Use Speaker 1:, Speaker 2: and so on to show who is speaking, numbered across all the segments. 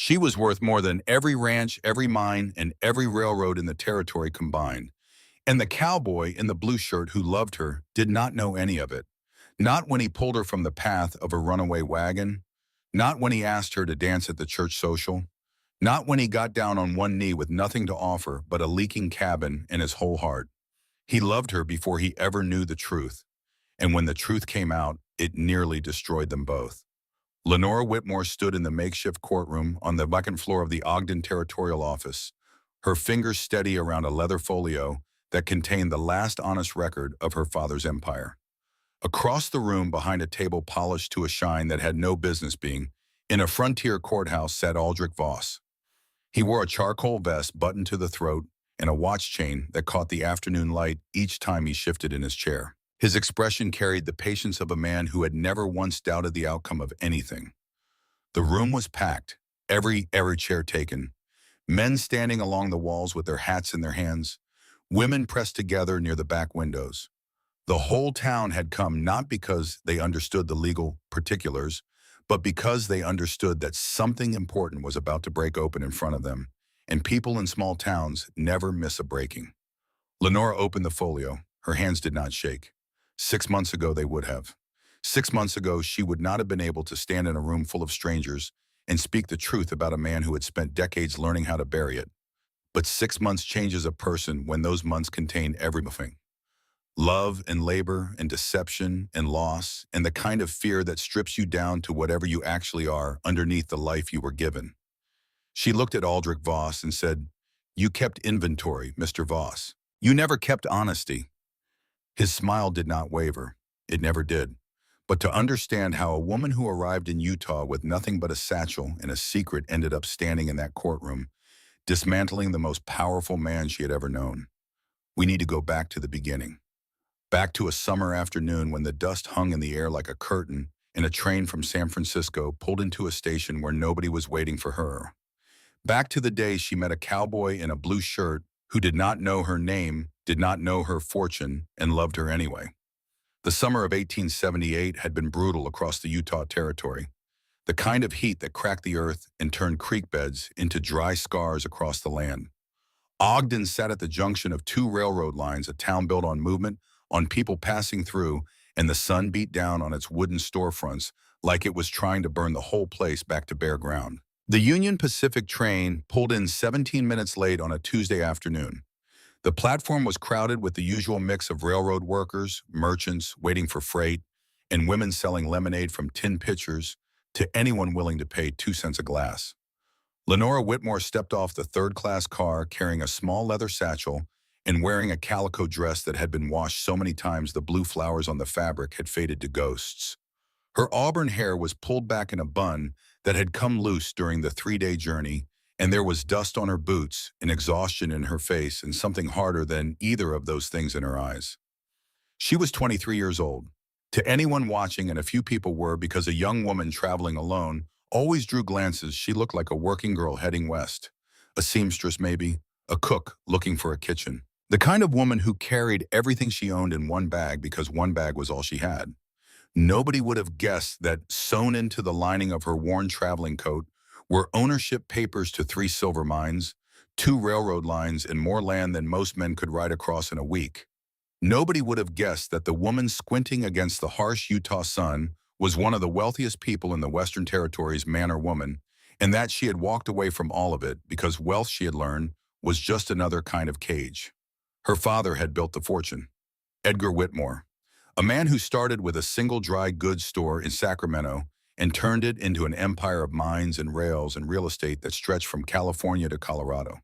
Speaker 1: She was worth more than every ranch, every mine, and every railroad in the territory combined. And the cowboy in the blue shirt who loved her did not know any of it. Not when he pulled her from the path of a runaway wagon. Not when he asked her to dance at the church social. Not when he got down on one knee with nothing to offer but a leaking cabin and his whole heart. He loved her before he ever knew the truth. And when the truth came out, it nearly destroyed them both. Lenora Whitmore stood in the makeshift courtroom on the second floor of the Ogden Territorial Office, her fingers steady around a leather folio that contained the last honest record of her father's empire. Across the room, behind a table polished to a shine that had no business being, in a frontier courthouse sat Aldrich Voss. He wore a charcoal vest buttoned to the throat and a watch chain that caught the afternoon light each time he shifted in his chair. His expression carried the patience of a man who had never once doubted the outcome of anything. The room was packed, every chair taken, men standing along the walls with their hats in their hands, women pressed together near the back windows. The whole town had come not because they understood the legal particulars, but because they understood that something important was about to break open in front of them, and people in small towns never miss a breaking. Lenora opened the folio. Her hands did not shake. 6 months ago, they would have. 6 months ago, she would not have been able to stand in a room full of strangers and speak the truth about a man who had spent decades learning how to bury it. But 6 months changes a person when those months contain everything. Love and labor and deception and loss and the kind of fear that strips you down to whatever you actually are underneath the life you were given. She looked at Aldrich Voss and said, "You kept inventory, Mr. Voss. You never kept honesty." His smile did not waver. It never did. But to understand how a woman who arrived in Utah with nothing but a satchel and a secret ended up standing in that courtroom, dismantling the most powerful man she had ever known. We need to go back to the beginning. Back to a summer afternoon when the dust hung in the air like a curtain and a train from San Francisco pulled into a station where nobody was waiting for her. Back to the day she met a cowboy in a blue shirt who did not know her name, did not know her fortune, and loved her anyway. The summer of 1878 had been brutal across the Utah Territory, the kind of heat that cracked the earth and turned creek beds into dry scars across the land. Ogden sat at the junction of two railroad lines, a town built on movement, on people passing through, and the sun beat down on its wooden storefronts like it was trying to burn the whole place back to bare ground. The Union Pacific train pulled in 17 minutes late on a Tuesday afternoon. The platform was crowded with the usual mix of railroad workers, merchants waiting for freight, and women selling lemonade from tin pitchers to anyone willing to pay 2 cents a glass. Lenora Whitmore stepped off the third-class car carrying a small leather satchel and wearing a calico dress that had been washed so many times the blue flowers on the fabric had faded to ghosts. Her auburn hair was pulled back in a bun that had come loose during the 3-day journey, and there was dust on her boots, and exhaustion in her face, and something harder than either of those things in her eyes. She was 23 years old. To anyone watching, and a few people were because a young woman traveling alone always drew glances, she looked like a working girl heading west. A seamstress maybe, a cook looking for a kitchen. The kind of woman who carried everything she owned in one bag because one bag was all she had. Nobody would have guessed that sewn into the lining of her worn traveling coat were ownership papers to 3 silver mines, 2 railroad lines, and more land than most men could ride across in a week. Nobody would have guessed that the woman squinting against the harsh Utah sun was one of the wealthiest people in the Western Territories, man or woman, and that she had walked away from all of it because wealth, she had learned, was just another kind of cage. Her father had built the fortune. Edgar Whitmore, a man who started with a single dry goods store in Sacramento and turned it into an empire of mines and rails and real estate that stretched from California to Colorado.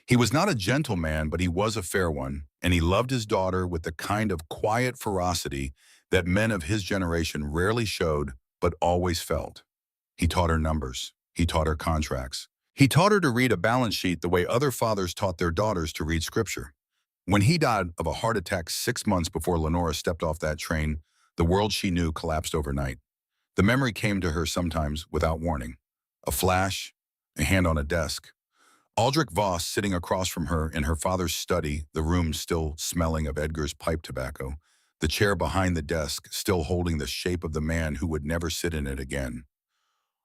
Speaker 1: He was not a gentle man, but he was a fair one, and he loved his daughter with the kind of quiet ferocity that men of his generation rarely showed but always felt. He taught her numbers. He taught her contracts. He taught her to read a balance sheet the way other fathers taught their daughters to read scripture. When he died of a heart attack 6 months before Lenora stepped off that train, the world she knew collapsed overnight. The memory came to her sometimes without warning. A flash, a hand on a desk. Aldrich Voss sitting across from her in her father's study, the room still smelling of Edgar's pipe tobacco, the chair behind the desk still holding the shape of the man who would never sit in it again.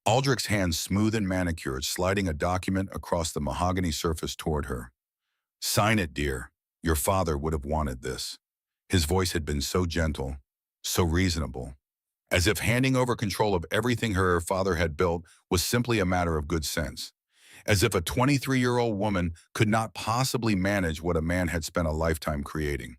Speaker 1: Aldrich's hands smooth and manicured, sliding a document across the mahogany surface toward her. "Sign it, dear. Your father would have wanted this." His voice had been so gentle, so reasonable, as if handing over control of everything her father had built was simply a matter of good sense. As if a 23-year-old woman could not possibly manage what a man had spent a lifetime creating.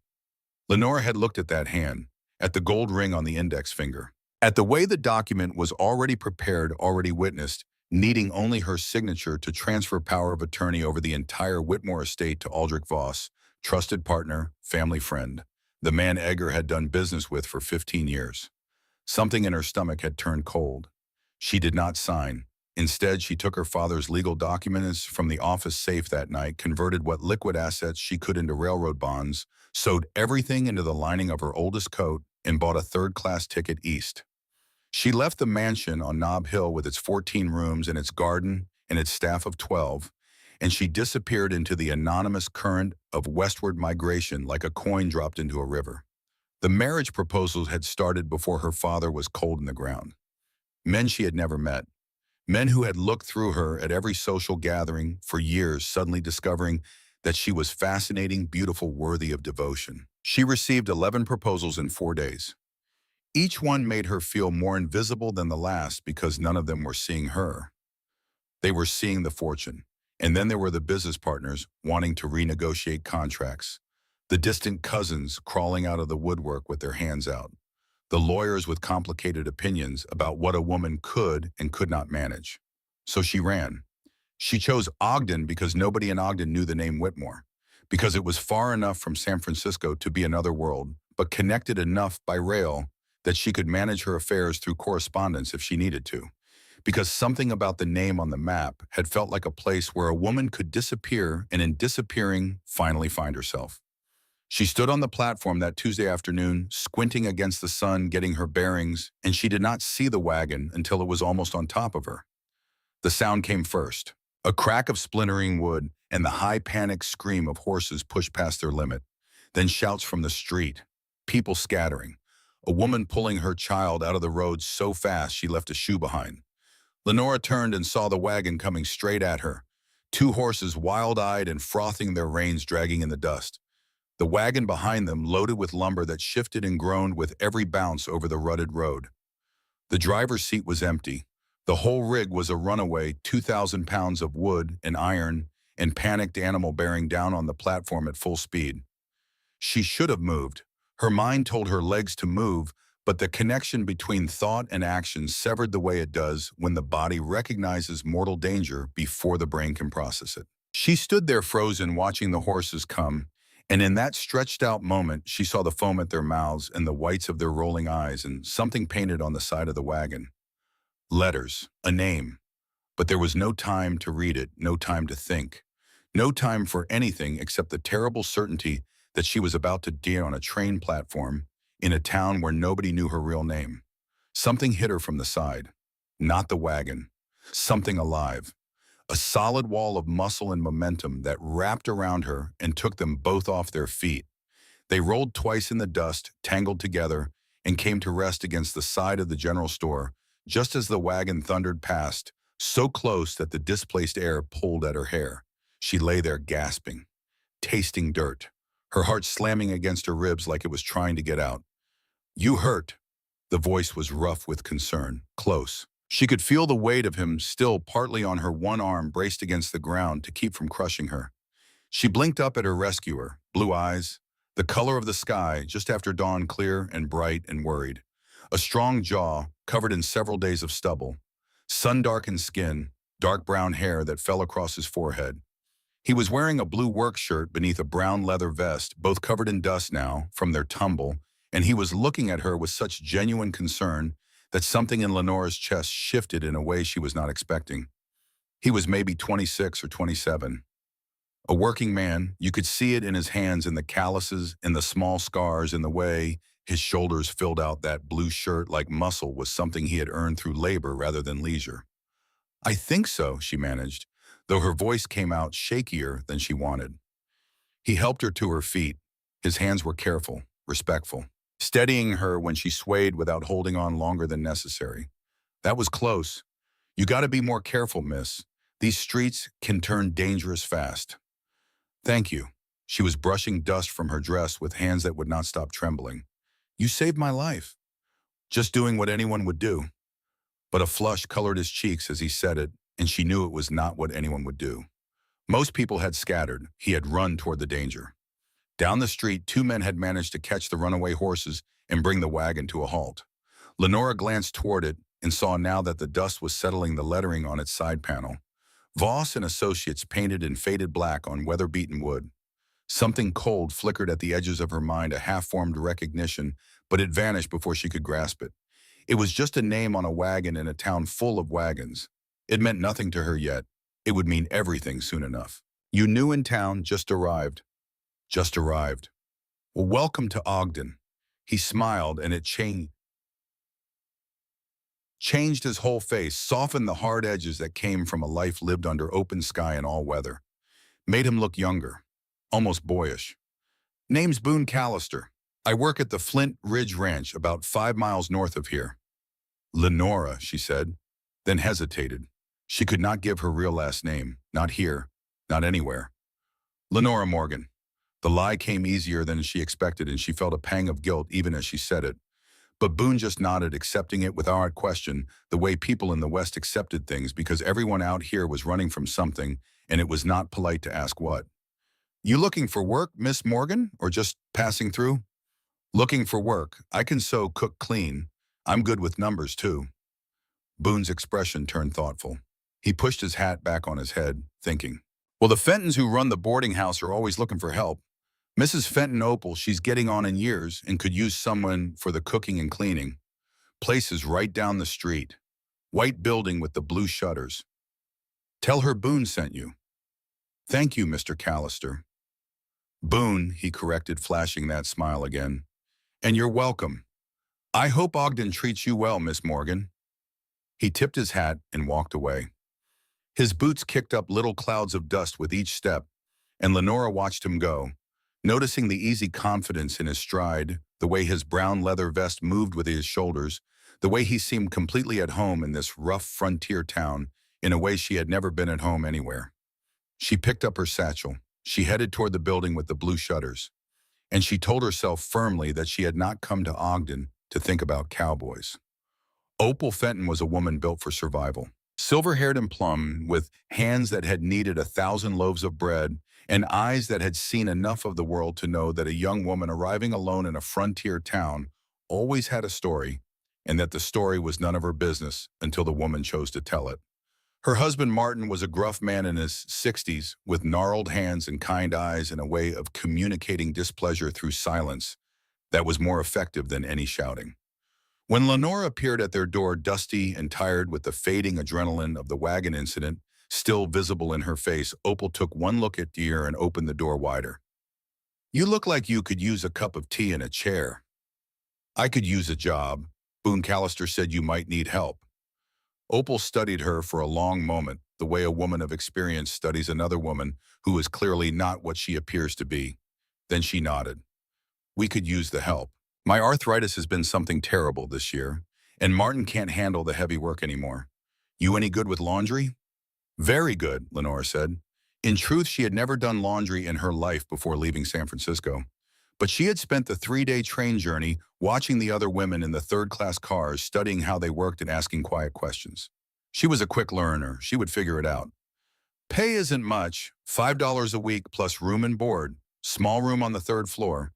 Speaker 1: Lenora had looked at that hand, at the gold ring on the index finger, at the way the document was already prepared, already witnessed, needing only her signature to transfer power of attorney over the entire Whitmore estate to Aldrich Voss, trusted partner, family friend, the man Edgar had done business with for 15 years. Something in her stomach had turned cold. She did not sign. Instead, she took her father's legal documents from the office safe that night, converted what liquid assets she could into railroad bonds, sewed everything into the lining of her oldest coat, and bought a third-class ticket east. She left the mansion on Nob Hill with its 14 rooms and its garden and its staff of 12, and she disappeared into the anonymous current of westward migration like a coin dropped into a river. The marriage proposals had started before her father was cold in the ground. Men she had never met. Men who had looked through her at every social gathering for years, suddenly discovering that she was fascinating, beautiful, worthy of devotion. She received 11 proposals in 4 days. Each one made her feel more invisible than the last because none of them were seeing her. They were seeing the fortune. And then there were the business partners wanting to renegotiate contracts, the distant cousins crawling out of the woodwork with their hands out, the lawyers with complicated opinions about what a woman could and could not manage. So she ran. She chose Ogden because nobody in Ogden knew the name Whitmore, because it was far enough from San Francisco to be another world, but connected enough by rail that she could manage her affairs through correspondence if she needed to, because something about the name on the map had felt like a place where a woman could disappear and in disappearing finally find herself. She stood on the platform that Tuesday afternoon, squinting against the sun, getting her bearings, and she did not see the wagon until it was almost on top of her. The sound came first, a crack of splintering wood and the high panic scream of horses pushed past their limit, then shouts from the street, people scattering, a woman pulling her child out of the road so fast she left a shoe behind. Lenora turned and saw the wagon coming straight at her, 2 horses wild-eyed and frothing their reins dragging in the dust. The wagon behind them loaded with lumber that shifted and groaned with every bounce over the rutted road. The driver's seat was empty. The whole rig was a runaway 2,000 pounds of wood and iron and panicked animal bearing down on the platform at full speed. She should have moved. Her mind told her legs to move, but the connection between thought and action severed the way it does when the body recognizes mortal danger before the brain can process it. She stood there frozen, watching the horses come, and in that stretched-out moment, she saw the foam at their mouths and the whites of their rolling eyes and something painted on the side of the wagon. Letters, a name. But there was no time to read it, no time to think. No time for anything except the terrible certainty that she was about to die on a train platform in a town where nobody knew her real name. Something hit her from the side. Not the wagon. Something alive. A solid wall of muscle and momentum that wrapped around her and took them both off their feet. They rolled twice in the dust, tangled together, and came to rest against the side of the general store, just as the wagon thundered past, so close that the displaced air pulled at her hair. She lay there gasping, tasting dirt, her heart slamming against her ribs like it was trying to get out. "You hurt." The voice was rough with concern, close. She could feel the weight of him still partly on her one arm braced against the ground to keep from crushing her. She blinked up at her rescuer, blue eyes, the color of the sky just after dawn, clear and bright and worried. A strong jaw, covered in several days of stubble. Sun-darkened skin, dark brown hair that fell across his forehead. He was wearing a blue work shirt beneath a brown leather vest, both covered in dust now from their tumble, and he was looking at her with such genuine concern that something in Lenora's chest shifted in a way she was not expecting. He was maybe 26 or 27. A working man, you could see it in his hands, in the calluses, in the small scars, in the way his shoulders filled out that blue shirt like muscle was something he had earned through labor rather than leisure. "I think so," she managed, though her voice came out shakier than she wanted. He helped her to her feet. His hands were careful, respectful, steadying her when she swayed without holding on longer than necessary. "That was close. You gotta be more careful, miss. These streets can turn dangerous fast. Thank you. She was brushing dust from her dress with hands that would not stop trembling. You saved my life. Just doing what anyone would do. But a flush colored his cheeks as he said it, and she knew it was not what anyone would do. Most people had scattered. He had run toward the danger. Down the street, two men had managed to catch the runaway horses and bring the wagon to a halt. Lenora glanced toward it and saw now that the dust was settling the lettering on its side panel. Voss and Associates painted in faded black on weather-beaten wood. Something cold flickered at the edges of her mind, a half-formed recognition, but it vanished before she could grasp it. It was just a name on a wagon in a town full of wagons. It meant nothing to her yet. It would mean everything soon enough. You new in town, just arrived. Just arrived. Well, welcome to Ogden. He smiled, and it changed his whole face, softened the hard edges that came from a life lived under open sky in all weather. Made him look younger, almost boyish. Name's Boone Callister. I work at the Flint Ridge Ranch about 5 miles north of here. Lenora, she said, then hesitated. She could not give her real last name, not here, not anywhere. Lenora Morgan. The lie came easier than she expected, and she felt a pang of guilt even as she said it. But Boone just nodded, accepting it without question, the way people in the West accepted things, because everyone out here was running from something, and it was not polite to ask what. You looking for work, Miss Morgan, or just passing through? Looking for work. I can sew, cook, clean. I'm good with numbers, too. Boone's expression turned thoughtful. He pushed his hat back on his head, thinking. Well, the Fentons who run the boarding house are always looking for help. Mrs. Fenton Opal, she's getting on in years and could use someone for the cooking and cleaning. Place is right down the street. White building with the blue shutters. Tell her Boone sent you. Thank you, Mr. Callister. Boone, he corrected, flashing that smile again. And you're welcome. I hope Ogden treats you well, Miss Morgan. He tipped his hat and walked away. His boots kicked up little clouds of dust with each step, and Lenora watched him go, noticing the easy confidence in his stride, the way his brown leather vest moved with his shoulders, the way he seemed completely at home in this rough frontier town in a way she had never been at home anywhere. She picked up her satchel. She headed toward the building with the blue shutters, and she told herself firmly that she had not come to Ogden to think about cowboys. Opal Fenton was a woman built for survival. Silver-haired and plump, with hands that had kneaded 1,000 loaves of bread and eyes that had seen enough of the world to know that a young woman arriving alone in a frontier town always had a story, and that the story was none of her business until the woman chose to tell it. Her husband Martin was a gruff man in his 60s with gnarled hands and kind eyes and a way of communicating displeasure through silence that was more effective than any shouting. When Lenora appeared at their door, dusty and tired with the fading adrenaline of the wagon incident still visible in her face, Opal took one look at Deer and opened the door wider. You look like you could use a cup of tea and a chair. I could use a job. Boone Callister said you might need help. Opal studied her for a long moment, the way a woman of experience studies another woman who is clearly not what she appears to be. Then she nodded. We could use the help. My arthritis has been something terrible this year, and Martin can't handle the heavy work anymore. You any good with laundry? Very good, Lenora said. In truth, she had never done laundry in her life before leaving San Francisco. But she had spent the 3-day train journey watching the other women in the third-class cars, studying how they worked and asking quiet questions. She was a quick learner. She would figure it out. Pay isn't much, $5 a week plus room and board, small room on the 3rd floor,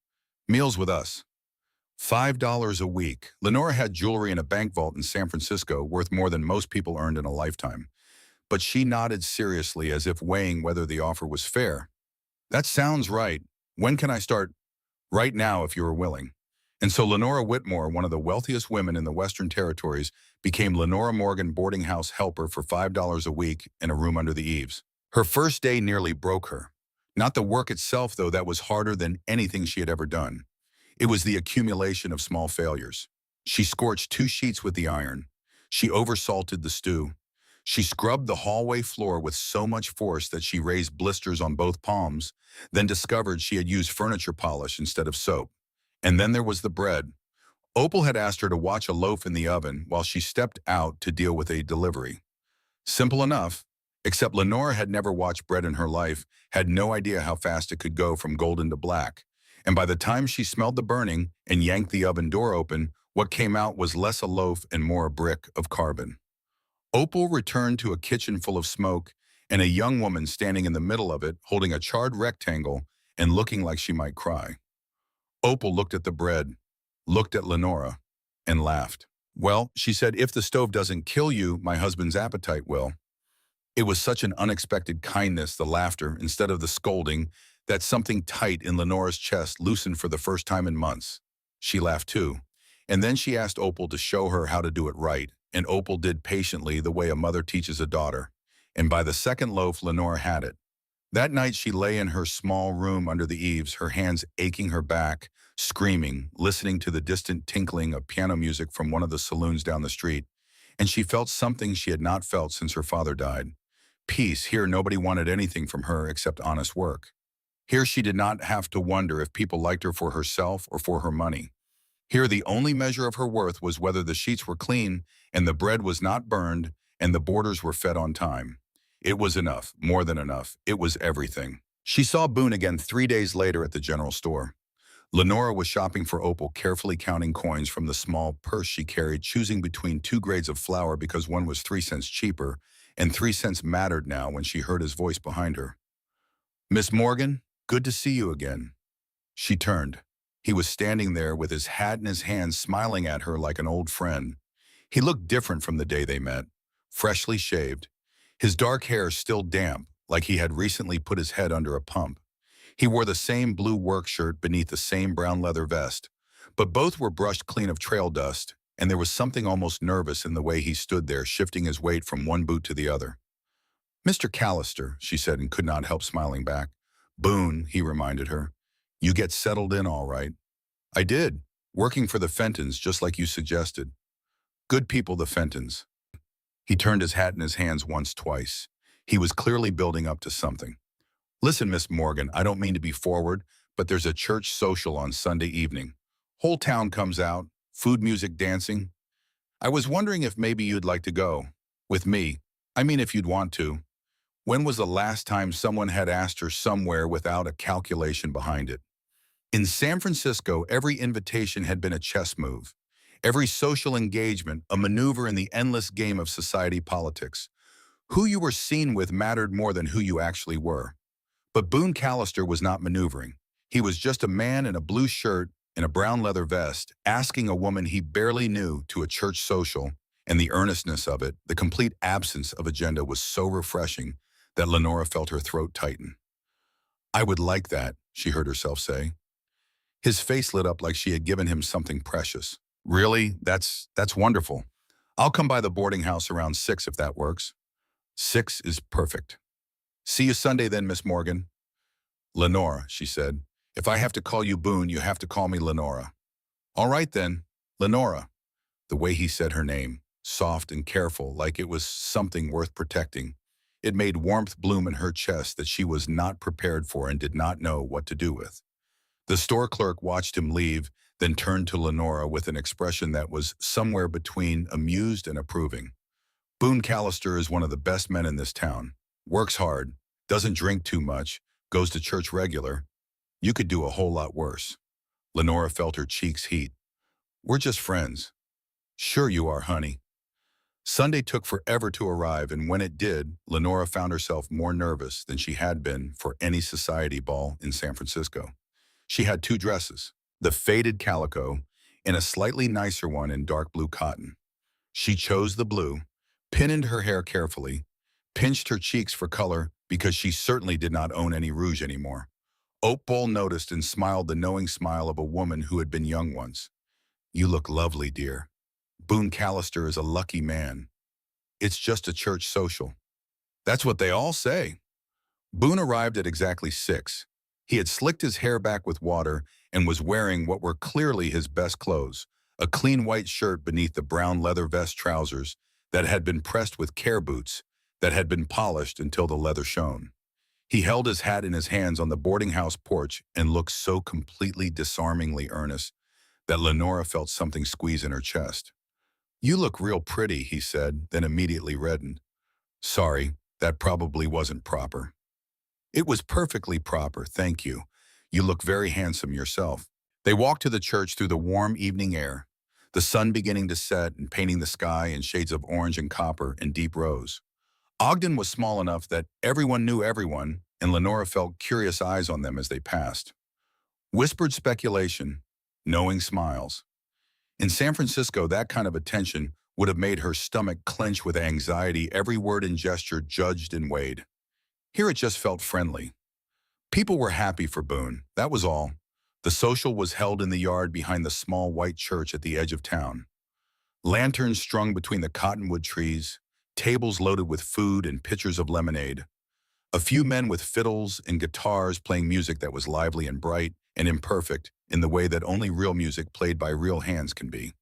Speaker 1: meals with us. $5 a week. Lenora had jewelry in a bank vault in San Francisco worth more than most people earned in a lifetime. But she nodded seriously as if weighing whether the offer was fair. That sounds right. When can I start? Right now, if you are willing. And so Lenora Whitmore, one of the wealthiest women in the Western Territories, became Lenora Morgan boarding house helper for $5 a week in a room under the eaves. Her first day nearly broke her. Not the work itself, though, that was harder than anything she had ever done. It was the accumulation of small failures. She scorched 2 sheets with the iron. She oversalted the stew. She scrubbed the hallway floor with so much force that she raised blisters on both palms, then discovered she had used furniture polish instead of soap. And then there was the bread. Opal had asked her to watch a loaf in the oven while she stepped out to deal with a delivery. Simple enough, except Lenora had never watched bread in her life, had no idea how fast it could go from golden to black. And by the time she smelled the burning and yanked the oven door open, what came out was less a loaf and more a brick of carbon. Opal returned to a kitchen full of smoke and a young woman standing in the middle of it, holding a charred rectangle and looking like she might cry. Opal looked at the bread, looked at Lenora, and laughed. Well, she said, if the stove doesn't kill you, my husband's appetite will. It was such an unexpected kindness, the laughter, instead of the scolding, that something tight in Lenora's chest loosened for the first time in months. She laughed too. And then she asked Opal to show her how to do it right, and Opal did patiently the way a mother teaches a daughter. And by the second loaf, Lenora had it. That night she lay in her small room under the eaves, her hands aching her back, screaming, listening to the distant tinkling of piano music from one of the saloons down the street, and she felt something she had not felt since her father died. Peace. Here nobody wanted anything from her except honest work. Here she did not have to wonder if people liked her for herself or for her money. Here the only measure of her worth was whether the sheets were clean and the bread was not burned and the boarders were fed on time. It was enough, more than enough. It was everything. She saw Boone again 3 days later at the general store. Lenora was shopping for Opal, carefully counting coins from the small purse she carried, choosing between two grades of flour because one was 3 cents cheaper, and 3 cents mattered now when she heard his voice behind her. Miss Morgan, good to see you again. She turned. He was standing there with his hat in his hand, smiling at her like an old friend. He looked different from the day they met, freshly shaved, his dark hair still damp, like he had recently put his head under a pump. He wore the same blue work shirt beneath the same brown leather vest, but both were brushed clean of trail dust, and there was something almost nervous in the way he stood there, shifting his weight from one boot to the other. Mr. Callister, she said, and could not help smiling back. Boone, he reminded her. You get settled in all right. I did, working for the Fentons, just like you suggested. Good people, the Fentons. He turned his hat in his hands once, twice. He was clearly building up to something. Listen, Miss Morgan, I don't mean to be forward, but there's a church social on Sunday evening. Whole town comes out, food, music, dancing. I was wondering if maybe you'd like to go. With me. I mean, if you'd want to. When was the last time someone had asked her somewhere without a calculation behind it? In San Francisco, every invitation had been a chess move. Every social engagement, a maneuver in the endless game of society politics. Who you were seen with mattered more than who you actually were. But Boone Callister was not maneuvering. He was just a man in a blue shirt and a brown leather vest, asking a woman he barely knew to a church social, and the earnestness of it, the complete absence of agenda, was so refreshing that Lenora felt her throat tighten. I would like that, she heard herself say. His face lit up like she had given him something precious. Really? That's wonderful. I'll come by the boarding house around 6 if that works. 6 is perfect. See you Sunday then, Miss Morgan. Lenora, she said. If I have to call you Boone, you have to call me Lenora. All right then, Lenora. The way he said her name, soft and careful, like it was something worth protecting. It made warmth bloom in her chest that she was not prepared for and did not know what to do with. The store clerk watched him leave, then turned to Lenora with an expression that was somewhere between amused and approving. Boone Callister is one of the best men in this town. Works hard, doesn't drink too much, goes to church regular. You could do a whole lot worse. Lenora felt her cheeks heat. We're just friends. Sure you are, honey. Sunday took forever to arrive, and when it did, Lenora found herself more nervous than she had been for any society ball in San Francisco. She had 2 dresses, the faded calico and a slightly nicer one in dark blue cotton. She chose the blue, pinned her hair carefully, pinched her cheeks for color because she certainly did not own any rouge anymore. Opal noticed and smiled the knowing smile of a woman who had been young once. You look lovely, dear. Boone Callister is a lucky man. It's just a church social. That's what they all say. Boone arrived at exactly 6. He had slicked his hair back with water and was wearing what were clearly his best clothes, a clean white shirt beneath the brown leather vest trousers that had been pressed with care boots that had been polished until the leather shone. He held his hat in his hands on the boarding house porch and looked so completely disarmingly earnest that Lenora felt something squeeze in her chest. You look real pretty, he said, then immediately reddened. Sorry, that probably wasn't proper. It was perfectly proper, thank you. You look very handsome yourself. They walked to the church through the warm evening air, the sun beginning to set and painting the sky in shades of orange and copper and deep rose. Ogden was small enough that everyone knew everyone, and Lenora felt curious eyes on them as they passed. Whispered speculation, knowing smiles. In San Francisco, that kind of attention would have made her stomach clench with anxiety, every word and gesture judged and weighed. Here it just felt friendly. People were happy for Boone, that was all. The social was held in the yard behind the small white church at the edge of town. Lanterns strung between the cottonwood trees, tables loaded with food and pitchers of lemonade. A few men with fiddles and guitars playing music that was lively and bright and imperfect in the way that only real music played by real hands can be.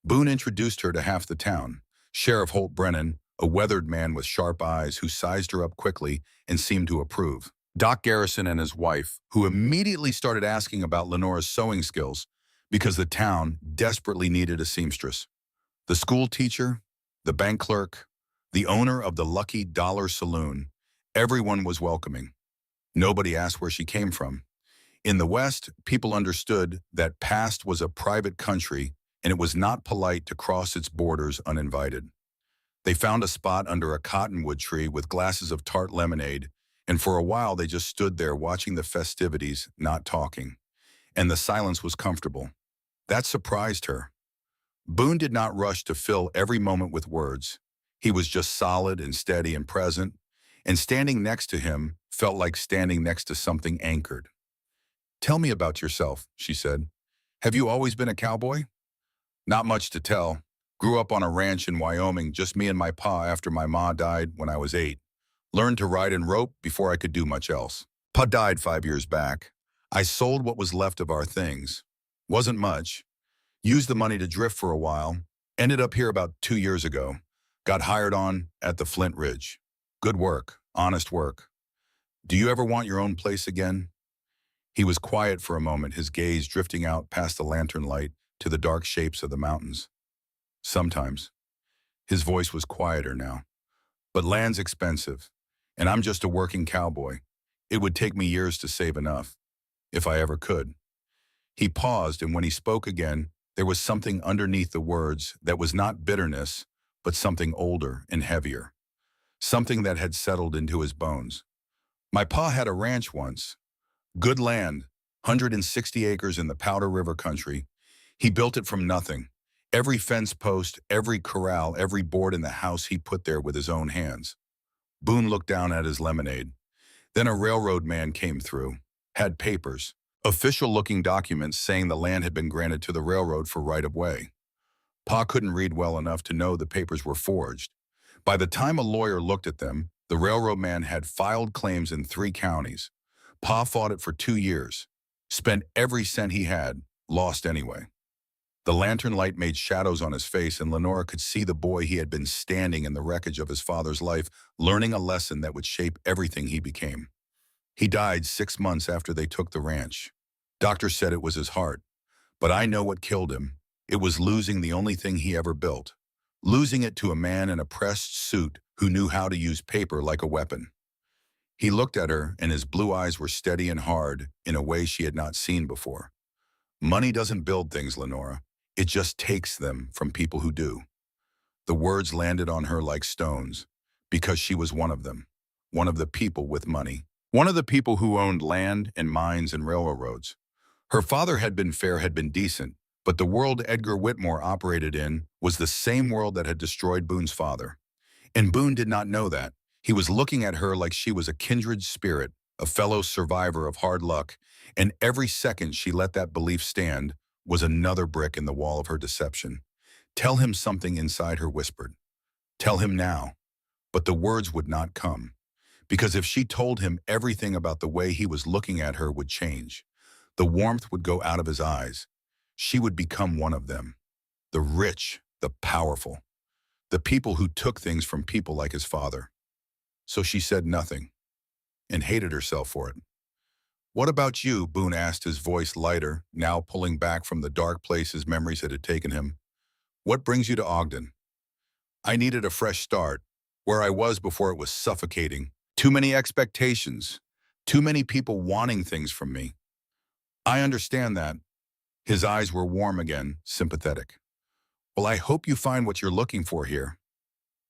Speaker 1: Boone introduced her to half the town. Sheriff Holt Brennan, a weathered man with sharp eyes who sized her up quickly and seemed to approve. Doc Garrison and his wife, who immediately started asking about Lenora's sewing skills because the town desperately needed a seamstress. The school teacher, the bank clerk, the owner of the Lucky Dollar Saloon, everyone was welcoming. Nobody asked where she came from. In the West, people understood that past was a private country and it was not polite to cross its borders uninvited. They found a spot under a cottonwood tree with glasses of tart lemonade, and for a while they just stood there watching the festivities, not talking. And the silence was comfortable. That surprised her. Boone did not rush to fill every moment with words. He was just solid and steady and present, and standing next to him felt like standing next to something anchored. "Tell me about yourself," she said. "Have you always been a cowboy?" "Not much to tell. Grew up on a ranch in Wyoming, just me and my pa after my ma died when I was 8. Learned to ride and rope before I could do much else. Pa died 5 years back. I sold what was left of our things. Wasn't much. Used the money to drift for a while. Ended up here about 2 years ago. Got hired on at the Flint Ridge. Good work, honest work. Do you ever want your own place again?" He was quiet for a moment, his gaze drifting out past the lantern light to the dark shapes of the mountains. "Sometimes." His voice was quieter now. "But land's expensive, and I'm just a working cowboy. It would take me years to save enough, if I ever could." He paused, and when he spoke again, there was something underneath the words that was not bitterness, but something older and heavier. Something that had settled into his bones. "My pa had a ranch once. Good land, 160 acres in the Powder River country. He built it from nothing. Every fence post, every corral, every board in the house he put there with his own hands." Boone looked down at his lemonade. Then a railroad man came through. Had papers. Official-looking documents saying the land had been granted to the railroad for right-of-way. Pa couldn't read well enough to know the papers were forged. By the time a lawyer looked at them, the railroad man had filed claims in 3 counties. Pa fought it for 2 years. Spent every cent he had, lost anyway. The lantern light made shadows on his face, and Lenora could see the boy he had been standing in the wreckage of his father's life, learning a lesson that would shape everything he became. He died 6 months after they took the ranch. Doctor said it was his heart. But I know what killed him. It was losing the only thing he ever built. Losing it to a man in a pressed suit who knew how to use paper like a weapon. He looked at her, and his blue eyes were steady and hard in a way she had not seen before. "Money doesn't build things, Lenora. It just takes them from people who do." The words landed on her like stones, because she was one of them. One of the people with money. One of the people who owned land and mines and railroads. Her father had been fair, had been decent, but the world Edgar Whitmore operated in was the same world that had destroyed Boone's father. And Boone did not know that. He was looking at her like she was a kindred spirit, a fellow survivor of hard luck, and every second she let that belief stand was another brick in the wall of her deception. Tell him something inside her whispered. Tell him now. But the words would not come. Because if she told him, everything about the way he was looking at her would change. The warmth would go out of his eyes. She would become one of them. The rich, the powerful. The people who took things from people like his father. So she said nothing, and hated herself for it. "What about you?" Boone asked, his voice lighter, now pulling back from the dark places memories had taken him. "What brings you to Ogden?" "I needed a fresh start. Where I was before it was suffocating. Too many expectations. Too many people wanting things from me. I understand that. His eyes were warm again, sympathetic. Well, I hope you find what you're looking for here.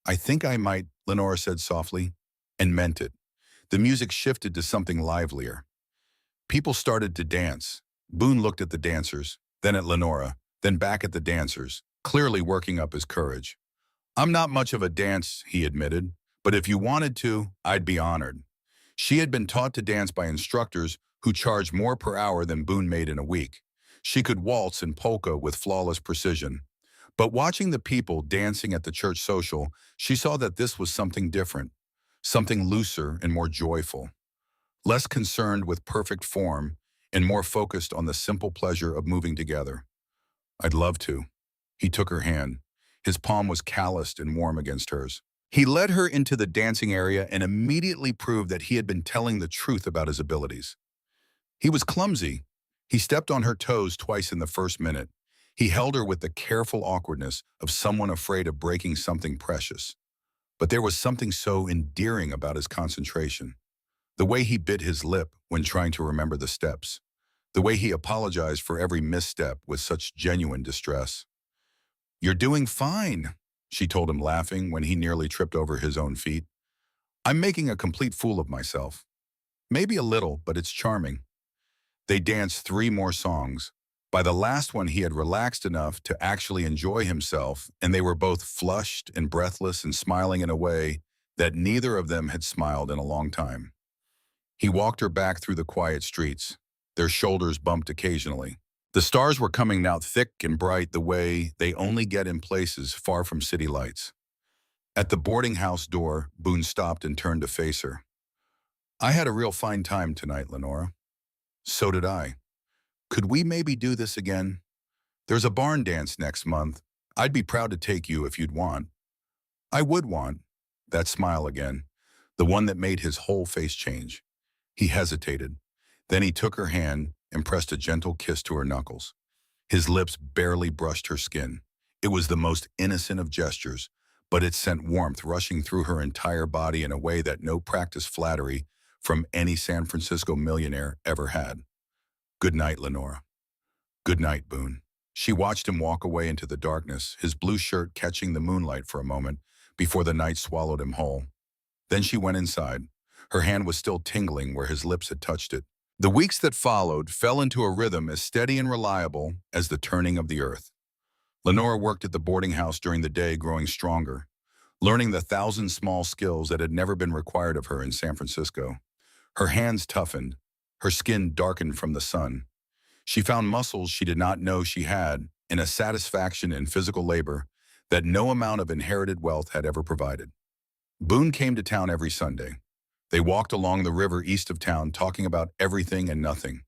Speaker 1: I think I might, Lenora said softly, and meant it. The music shifted to something livelier. People started to dance. Boone looked at the dancers, then at Lenora, then back at the dancers, clearly working up his courage. I'm not much of a dance, he admitted, but if you wanted to, I'd be honored. She had been taught to dance by instructors who charged more per hour than Boone made in a week. She could waltz and polka with flawless precision. But watching the people dancing at the church social, she saw that this was something different, something looser and more joyful, less concerned with perfect form and more focused on the simple pleasure of moving together. I'd love to. He took her hand. His palm was calloused and warm against hers. He led her into the dancing area and immediately proved that he had been telling the truth about his abilities. He was clumsy. He stepped on her toes twice in the first minute. He held her with the careful awkwardness of someone afraid of breaking something precious. But there was something so endearing about his concentration. The way he bit his lip when trying to remember the steps. The way he apologized for every misstep with such genuine distress. "You're doing fine," she told him, laughing when he nearly tripped over his own feet. "I'm making a complete fool of myself. Maybe a little, but it's charming." They danced 3 more songs. By the last one, he had relaxed enough to actually enjoy himself, and they were both flushed and breathless and smiling in a way that neither of them had smiled in a long time. He walked her back through the quiet streets. Their shoulders bumped occasionally. The stars were coming out thick and bright the way they only get in places far from city lights. At the boarding house door, Boone stopped and turned to face her. "I had a real fine time tonight, Lenora." "So did I. Could we maybe do this again? There's a barn dance next month. I'd be proud to take you if you'd want." "I would want." That smile again, the one that made his whole face change. He hesitated. Then he took her hand and pressed a gentle kiss to her knuckles. His lips barely brushed her skin. It was the most innocent of gestures, but it sent warmth rushing through her entire body in a way that no practiced flattery from any San Francisco millionaire ever had. "Good night, Lenora." "Good night, Boone." She watched him walk away into the darkness, his blue shirt catching the moonlight for a moment before the night swallowed him whole. Then she went inside. Her hand was still tingling where his lips had touched it. The weeks that followed fell into a rhythm as steady and reliable as the turning of the earth. Lenora worked at the boarding house during the day, growing stronger, learning the 1,000 small skills that had never been required of her in San Francisco. Her hands toughened, her skin darkened from the sun. She found muscles she did not know she had, and a satisfaction in physical labor that no amount of inherited wealth had ever provided. Boone came to town every Sunday. They walked along the river east of town talking about everything and nothing.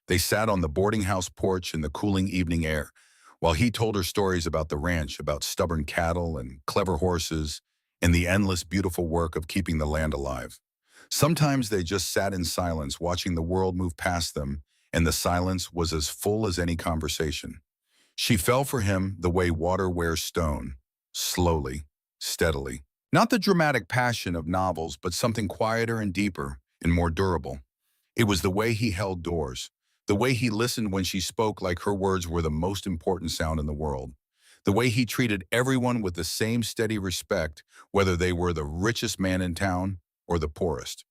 Speaker 1: They sat on the boarding house porch in the cooling evening air, while he told her stories about the ranch, about stubborn cattle and clever horses, and the endless beautiful work of keeping the land alive. Sometimes they just sat in silence, watching the world move past them, and the silence was as full as any conversation. She fell for him the way water wears stone, slowly, steadily. Not the dramatic passion of novels, but something quieter and deeper and more durable. It was the way he held doors, the way he listened when she spoke like her words were the most important sound in the world, the way he treated everyone with the same steady respect, whether they were the richest man in town or the poorest.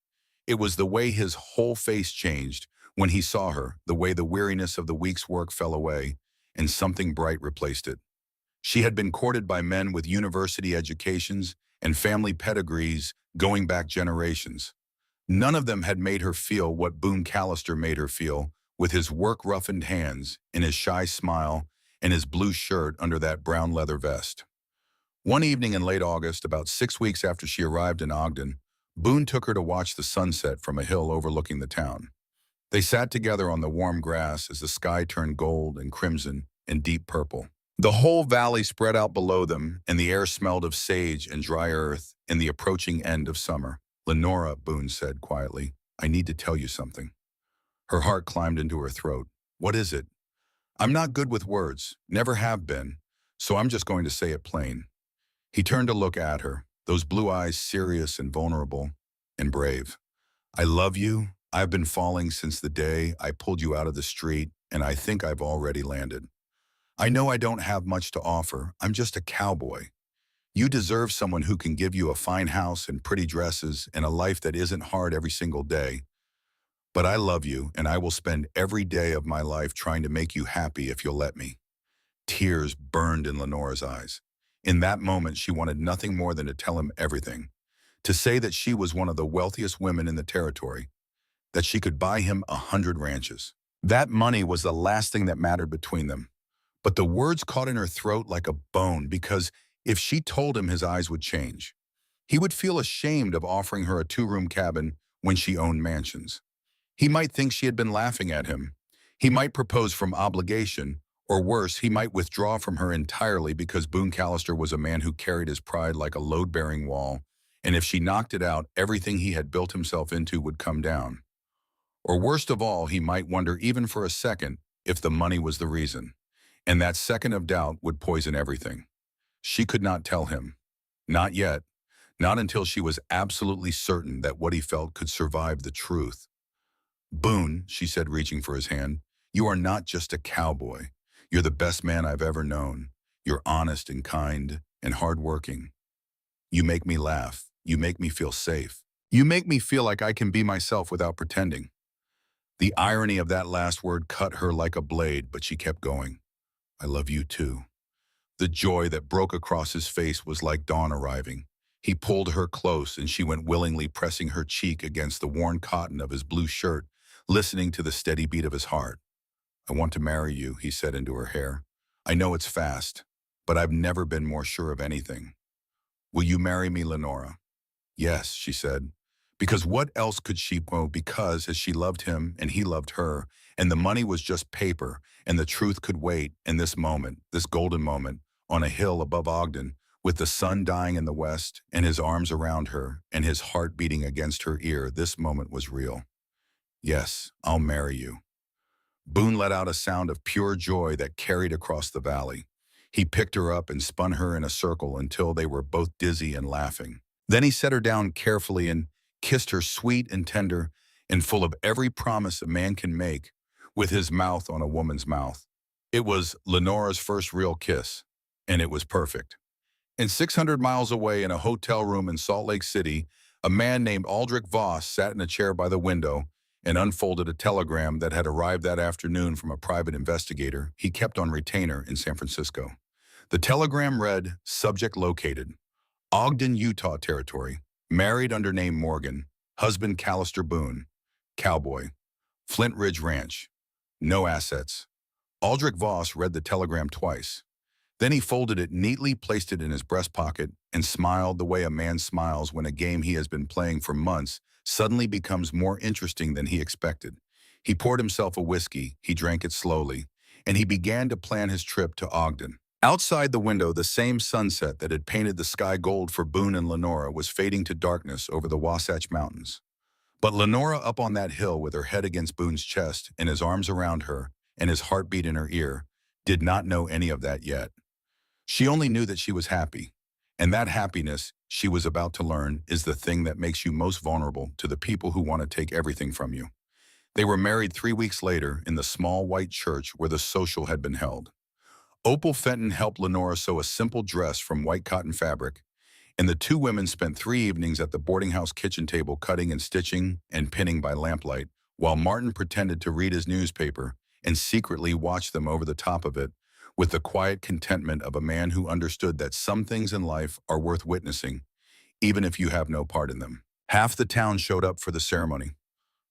Speaker 1: It was the way his whole face changed when he saw her, the way the weariness of the week's work fell away and something bright replaced it. She had been courted by men with university educations and family pedigrees going back generations. None of them had made her feel what Boone Callister made her feel, with his work-roughened hands and his shy smile and his blue shirt under that brown leather vest. One evening in late August, about 6 weeks after she arrived in Ogden, Boone took her to watch the sunset from a hill overlooking the town. They sat together on the warm grass as the sky turned gold and crimson and deep purple. The whole valley spread out below them, and the air smelled of sage and dry earth and the approaching end of summer. "Lenora," Boone said quietly, "I need to tell you something." Her heart climbed into her throat. "What is it?" "I'm not good with words, never have been, so I'm just going to say it plain." He turned to look at her. those blue eyes serious and vulnerable and brave. I love you. I've been falling since the day I pulled you out of the street, and I think I've already landed. I know I don't have much to offer. I'm just a cowboy. You deserve someone who can give you a fine house and pretty dresses and a life that isn't hard every single day. But I love you, and I will spend every day of my life trying to make you happy if you'll let me. Tears burned in Lenora's eyes. In that moment, she wanted nothing more than to tell him everything. To say that she was one of the wealthiest women in the territory, that she could buy him 100 ranches. That money was the last thing that mattered between them. But the words caught in her throat like a bone because if she told him, his eyes would change. He would feel ashamed of offering her a two-room cabin when she owned mansions. He might think she had been laughing at him. He might propose from obligation, or worse, he might withdraw from her entirely because Boone Callister was a man who carried his pride like a load-bearing wall, and if she knocked it out, everything he had built himself into would come down. Or worst of all, he might wonder even for a second if the money was the reason, and that second of doubt would poison everything. She could not tell him. Not yet. Not until she was absolutely certain that what he felt could survive the truth. Boone, she said, reaching for his hand, you are not just a cowboy. You're the best man I've ever known. You're honest and kind and hardworking. You make me laugh. You make me feel safe. You make me feel like I can be myself without pretending. The irony of that last word cut her like a blade, but she kept going. I love you too. The joy that broke across his face was like dawn arriving. He pulled her close and she went willingly, pressing her cheek against the worn cotton of his blue shirt, listening to the steady beat of his heart. I want to marry you, he said into her hair. I know it's fast, but I've never been more sure of anything. Will you marry me, Lenora? Yes, she said. Because what else could she know? Because as she loved him and he loved her, and the money was just paper, and the truth could wait, and this moment, this golden moment, on a hill above Ogden, with the sun dying in the west, and his arms around her, and his heart beating against her ear, this moment was real. Yes, I'll marry you. Boone let out a sound of pure joy that carried across the valley. He picked her up and spun her in a circle until they were both dizzy and laughing. Then he set her down carefully and kissed her sweet and tender and full of every promise a man can make, with his mouth on a woman's mouth. It was Lenora's first real kiss, and it was perfect. And 600 miles away in a hotel room in Salt Lake City, a man named Aldrich Voss sat in a chair by the window and unfolded a telegram that had arrived that afternoon from a private investigator he kept on retainer in San Francisco. The telegram read, subject located, Ogden, Utah Territory, married under name Morgan, husband Callister Boone, cowboy, Flint Ridge Ranch, no assets. Aldrich Voss read the telegram twice. Then he folded it neatly, placed it in his breast pocket, and smiled the way a man smiles when a game he has been playing for months suddenly becomes more interesting than he expected. He poured himself a whiskey, he drank it slowly, and he began to plan his trip to Ogden. Outside the window, the same sunset that had painted the sky gold for Boone and Lenora was fading to darkness over the Wasatch Mountains. But Lenora up on that hill with her head against Boone's chest and his arms around her and his heartbeat in her ear did not know any of that yet. She only knew that she was happy, and that happiness, she was about to learn, is the thing that makes you most vulnerable to the people who want to take everything from you. They were married 3 weeks later in the small white church where the social had been held. Opal Fenton helped Lenora sew a simple dress from white cotton fabric, and the two women spent 3 evenings at the boarding house kitchen table cutting and stitching and pinning by lamplight, while Martin pretended to read his newspaper and secretly watched them over the top of it, with the quiet contentment of a man who understood that some things in life are worth witnessing, even if you have no part in them. Half the town showed up for the ceremony.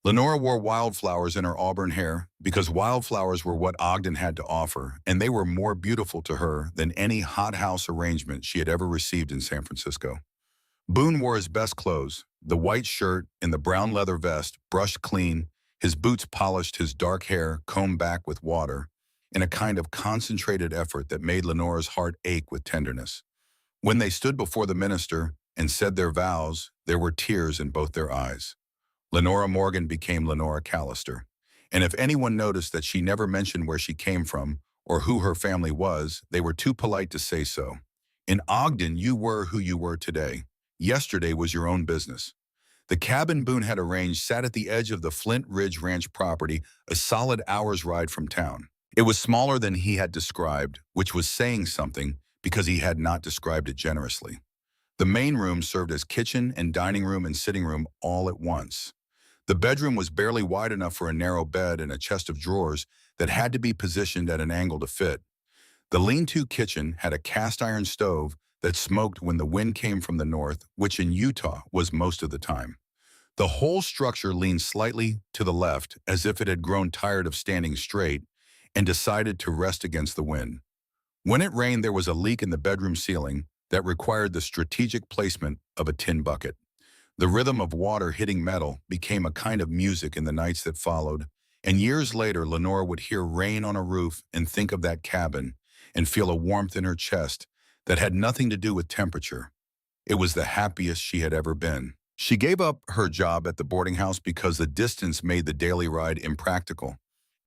Speaker 1: Lenora wore wildflowers in her auburn hair because wildflowers were what Ogden had to offer, and they were more beautiful to her than any hothouse arrangement she had ever received in San Francisco. Boone wore his best clothes, the white shirt and the brown leather vest brushed clean, his boots polished, his dark hair combed back with water, in a kind of concentrated effort that made Lenora's heart ache with tenderness. When they stood before the minister and said their vows, there were tears in both their eyes. Lenora Morgan became Lenora Callister, and if anyone noticed that she never mentioned where she came from or who her family was, they were too polite to say so. In Ogden, you were who you were today. Yesterday was your own business. The cabin Boone had arranged sat at the edge of the Flint Ridge Ranch property, a solid hour's ride from town. It was smaller than he had described, which was saying something because he had not described it generously. The main room served as kitchen and dining room and sitting room all at once. The bedroom was barely wide enough for a narrow bed and a chest of drawers that had to be positioned at an angle to fit. The lean-to kitchen had a cast-iron stove that smoked when the wind came from the north, which in Utah was most of the time. The whole structure leaned slightly to the left as if it had grown tired of standing straight and decided to rest against the wind. When it rained, there was a leak in the bedroom ceiling that required the strategic placement of a tin bucket. The rhythm of water hitting metal became a kind of music in the nights that followed, and years later Lenore would hear rain on a roof and think of that cabin and feel a warmth in her chest that had nothing to do with temperature. It was the happiest she had ever been. She gave up her job at the boarding house because the distance made the daily ride impractical,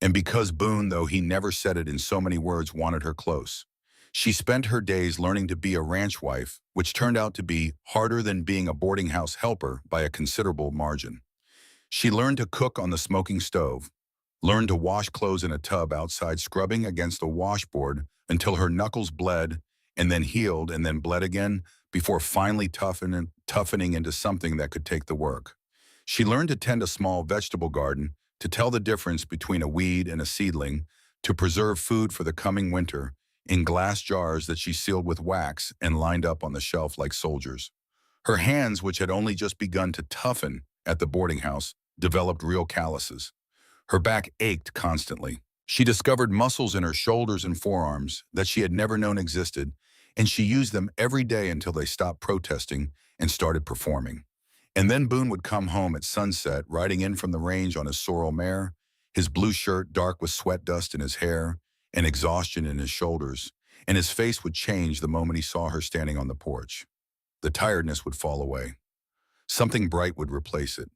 Speaker 1: and because Boone, though he never said it in so many words, wanted her close. She spent her days learning to be a ranch wife, which turned out to be harder than being a boarding house helper by a considerable margin. She learned to cook on the smoking stove, learned to wash clothes in a tub outside scrubbing against a washboard until her knuckles bled and then healed and then bled again before finally toughening into something that could take the work. She learned to tend a small vegetable garden, to tell the difference between a weed and a seedling, to preserve food for the coming winter in glass jars that she sealed with wax and lined up on the shelf like soldiers. Her hands, which had only just begun to toughen at the boarding house, developed real calluses. Her back ached constantly. She discovered muscles in her shoulders and forearms that she had never known existed, and she used them every day until they stopped protesting and started performing. And then Boone would come home at sunset, riding in from the range on his sorrel mare, his blue shirt dark with sweat dust in his hair and exhaustion in his shoulders, and his face would change the moment he saw her standing on the porch. The tiredness would fall away. Something bright would replace it.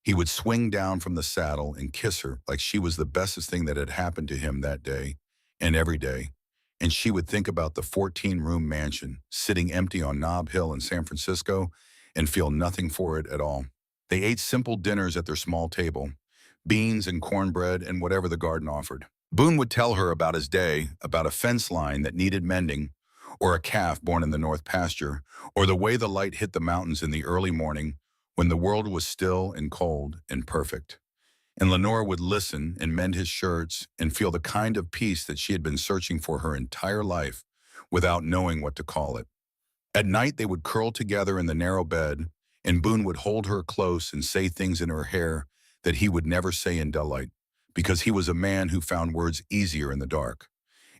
Speaker 1: He would swing down from the saddle and kiss her like she was the bestest thing that had happened to him that day and every day, and she would think about the 14-room mansion sitting empty on Nob Hill in San Francisco and feel nothing for it at all. They ate simple dinners at their small table, beans and cornbread and whatever the garden offered. Boone would tell her about his day, about a fence line that needed mending, or a calf born in the north pasture, or the way the light hit the mountains in the early morning when the world was still and cold and perfect. And Lenore would listen and mend his shirts and feel the kind of peace that she had been searching for her entire life without knowing what to call it. At night, they would curl together in the narrow bed, and Boone would hold her close and say things in her hair that he would never say in daylight, because he was a man who found words easier in the dark.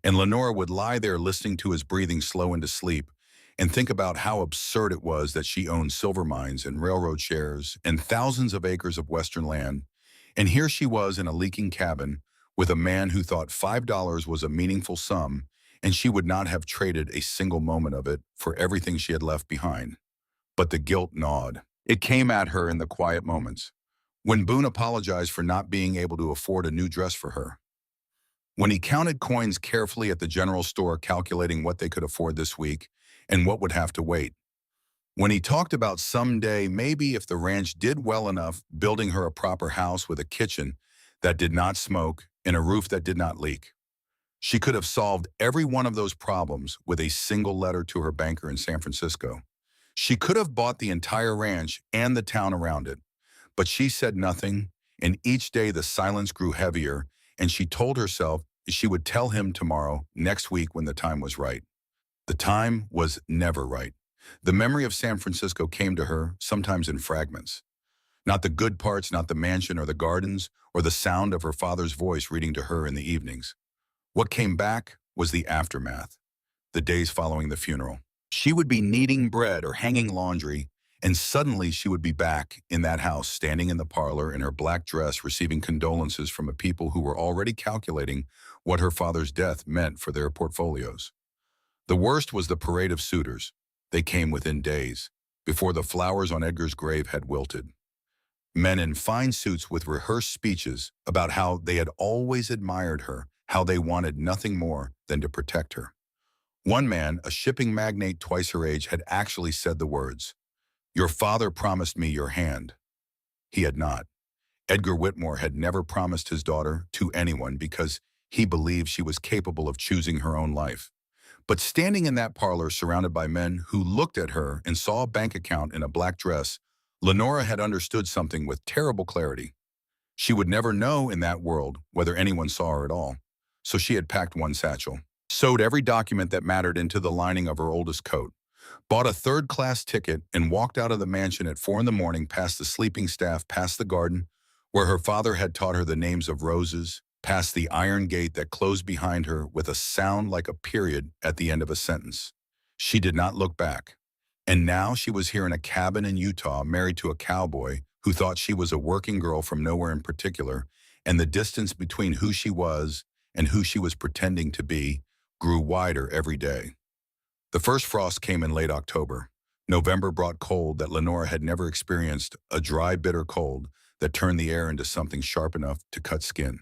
Speaker 1: And Lenore would lie there listening to his breathing slow into sleep and think about how absurd it was that she owned silver mines and railroad shares and thousands of acres of western land. And here she was in a leaking cabin with a man who thought $5 was a meaningful sum, and she would not have traded a single moment of it for everything she had left behind. But the guilt gnawed. It came at her in the quiet moments. When Boone apologized for not being able to afford a new dress for her. When he counted coins carefully at the general store, calculating what they could afford this week and what would have to wait. When he talked about someday, maybe if the ranch did well enough, building her a proper house with a kitchen that did not smoke and a roof that did not leak. She could have solved every one of those problems with a single letter to her banker in San Francisco. She could have bought the entire ranch and the town around it. But she said nothing, and each day the silence grew heavier, and she told herself she would tell him tomorrow, next week, when the time was right. The time was never right. The memory of San Francisco came to her, sometimes in fragments. Not the good parts, not the mansion or the gardens, or the sound of her father's voice reading to her in the evenings. What came back was the aftermath, the days following the funeral. She would be kneading bread or hanging laundry, and suddenly she would be back in that house, standing in the parlor in her black dress, receiving condolences from a people who were already calculating what her father's death meant for their portfolios. The worst was the parade of suitors. They came within days, before the flowers on Edgar's grave had wilted. Men in fine suits with rehearsed speeches about how they had always admired her, how they wanted nothing more than to protect her. One man, a shipping magnate twice her age, had actually said the words, Your father promised me your hand. He had not. Edgar Whitmore had never promised his daughter to anyone because he believed she was capable of choosing her own life. But standing in that parlor surrounded by men who looked at her and saw a bank account in a black dress, Lenora had understood something with terrible clarity. She would never know in that world whether anyone saw her at all. So she had packed one satchel, sewed every document that mattered into the lining of her oldest coat, bought a third-class ticket, and walked out of the mansion at 4 in the morning past the sleeping staff, past the garden, where her father had taught her the names of roses, past the iron gate that closed behind her with a sound like a period at the end of a sentence. She did not look back. And now she was here in a cabin in Utah, married to a cowboy who thought she was a working girl from nowhere in particular, and the distance between who she was and who she was pretending to be grew wider every day. The first frost came in late October. November brought cold that Lenora had never experienced, a dry, bitter cold that turned the air into something sharp enough to cut skin.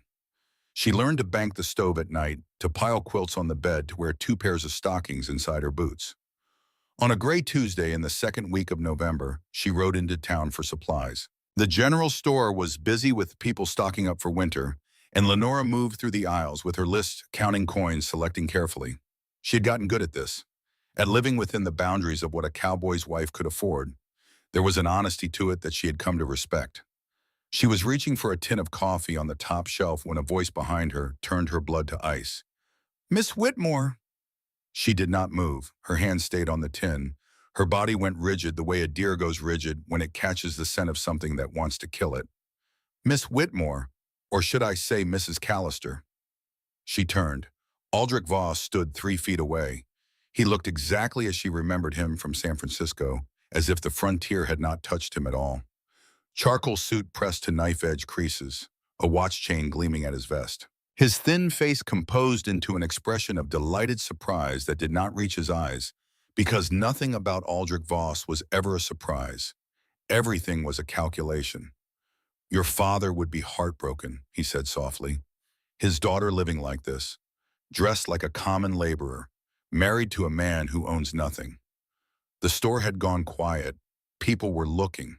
Speaker 1: She learned to bank the stove at night, to pile quilts on the bed, to wear 2 pairs of stockings inside her boots. On a gray Tuesday in the second week of November, she rode into town for supplies. The general store was busy with people stocking up for winter, and Lenora moved through the aisles with her list, counting coins, selecting carefully. She had gotten good at this, at living within the boundaries of what a cowboy's wife could afford. There was an honesty to it that she had come to respect. She was reaching for a tin of coffee on the top shelf when a voice behind her turned her blood to ice. "Miss Whitmore!" She did not move. Her hand stayed on the tin. Her body went rigid the way a deer goes rigid when it catches the scent of something that wants to kill it. "Miss Whitmore, or should I say Mrs. Callister?" She turned. Aldrich Voss stood 3 feet away. He looked exactly as she remembered him from San Francisco, as if the frontier had not touched him at all. Charcoal suit pressed to knife-edge creases, a watch chain gleaming at his vest. His thin face composed into an expression of delighted surprise that did not reach his eyes, because nothing about Aldrich Voss was ever a surprise. Everything was a calculation. "Your father would be heartbroken," he said softly. "His daughter living like this, dressed like a common laborer, married to a man who owns nothing." The store had gone quiet. People were looking.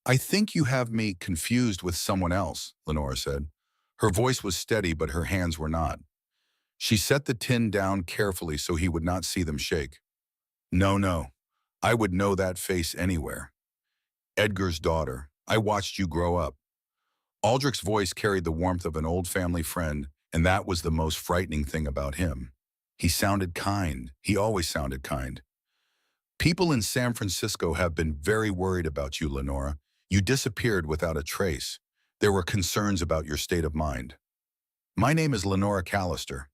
Speaker 1: "I think you have me confused with someone else," Lenora said. Her voice was steady, but her hands were not. She set the tin down carefully so he would not see them shake. "No, no. I would know that face anywhere. Edgar's daughter. I watched you grow up." Aldrich's voice carried the warmth of an old family friend, and that was the most frightening thing about him. He sounded kind. He always sounded kind. "People in San Francisco have been very worried about you, Lenora. You disappeared without a trace. There were concerns about your state of mind." "My name is Lenora Callister."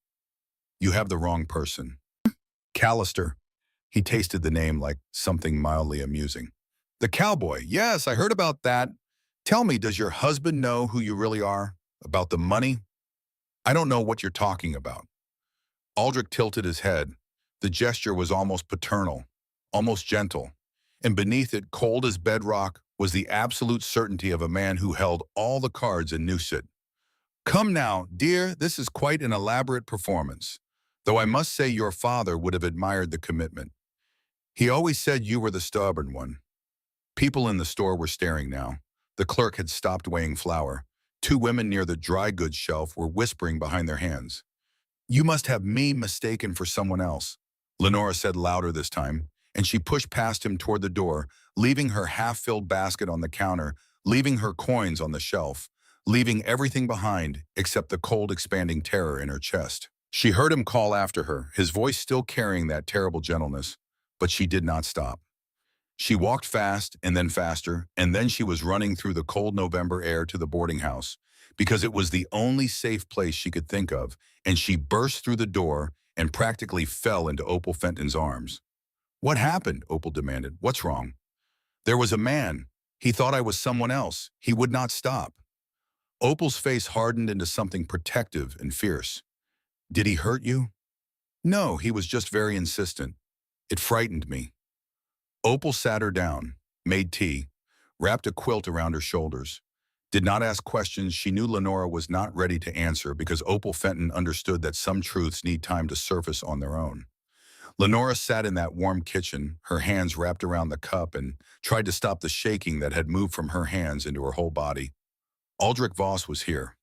Speaker 1: "You have the wrong person." "Callister." He tasted the name like something mildly amusing. "The cowboy. Yes, I heard about that. Tell me, does your husband know who you really are? About the money?" "I don't know what you're talking about." Aldrich tilted his head. The gesture was almost paternal, almost gentle, and beneath it, cold as bedrock, was the absolute certainty of a man who held all the cards and knew it. "Come now, dear, this is quite an elaborate performance, though I must say your father would have admired the commitment. He always said you were the stubborn one." People in the store were staring now. The clerk had stopped weighing flour. 2 women near the dry goods shelf were whispering behind their hands. "You must have me mistaken for someone else," Lenora said louder this time, and she pushed past him toward the door, leaving her half-filled basket on the counter, leaving her coins on the shelf, leaving everything behind except the cold expanding terror in her chest. She heard him call after her, his voice still carrying that terrible gentleness, but she did not stop. She walked fast and then faster, and then she was running through the cold November air to the boarding house, because it was the only safe place she could think of, and she burst through the door and practically fell into Opal Fenton's arms. "What happened?" Opal demanded. "What's wrong?" "There was a man. He thought I was someone else. He would not stop." Opal's face hardened into something protective and fierce. "Did he hurt you?" "No, he was just very insistent. It frightened me." Opal sat her down, made tea, wrapped a quilt around her shoulders, did not ask questions she knew Lenora was not ready to answer because Opal Fenton understood that some truths need time to surface on their own. Lenora sat in that warm kitchen, her hands wrapped around the cup, and tried to stop the shaking that had moved from her hands into her whole body. Aldrich Voss was here,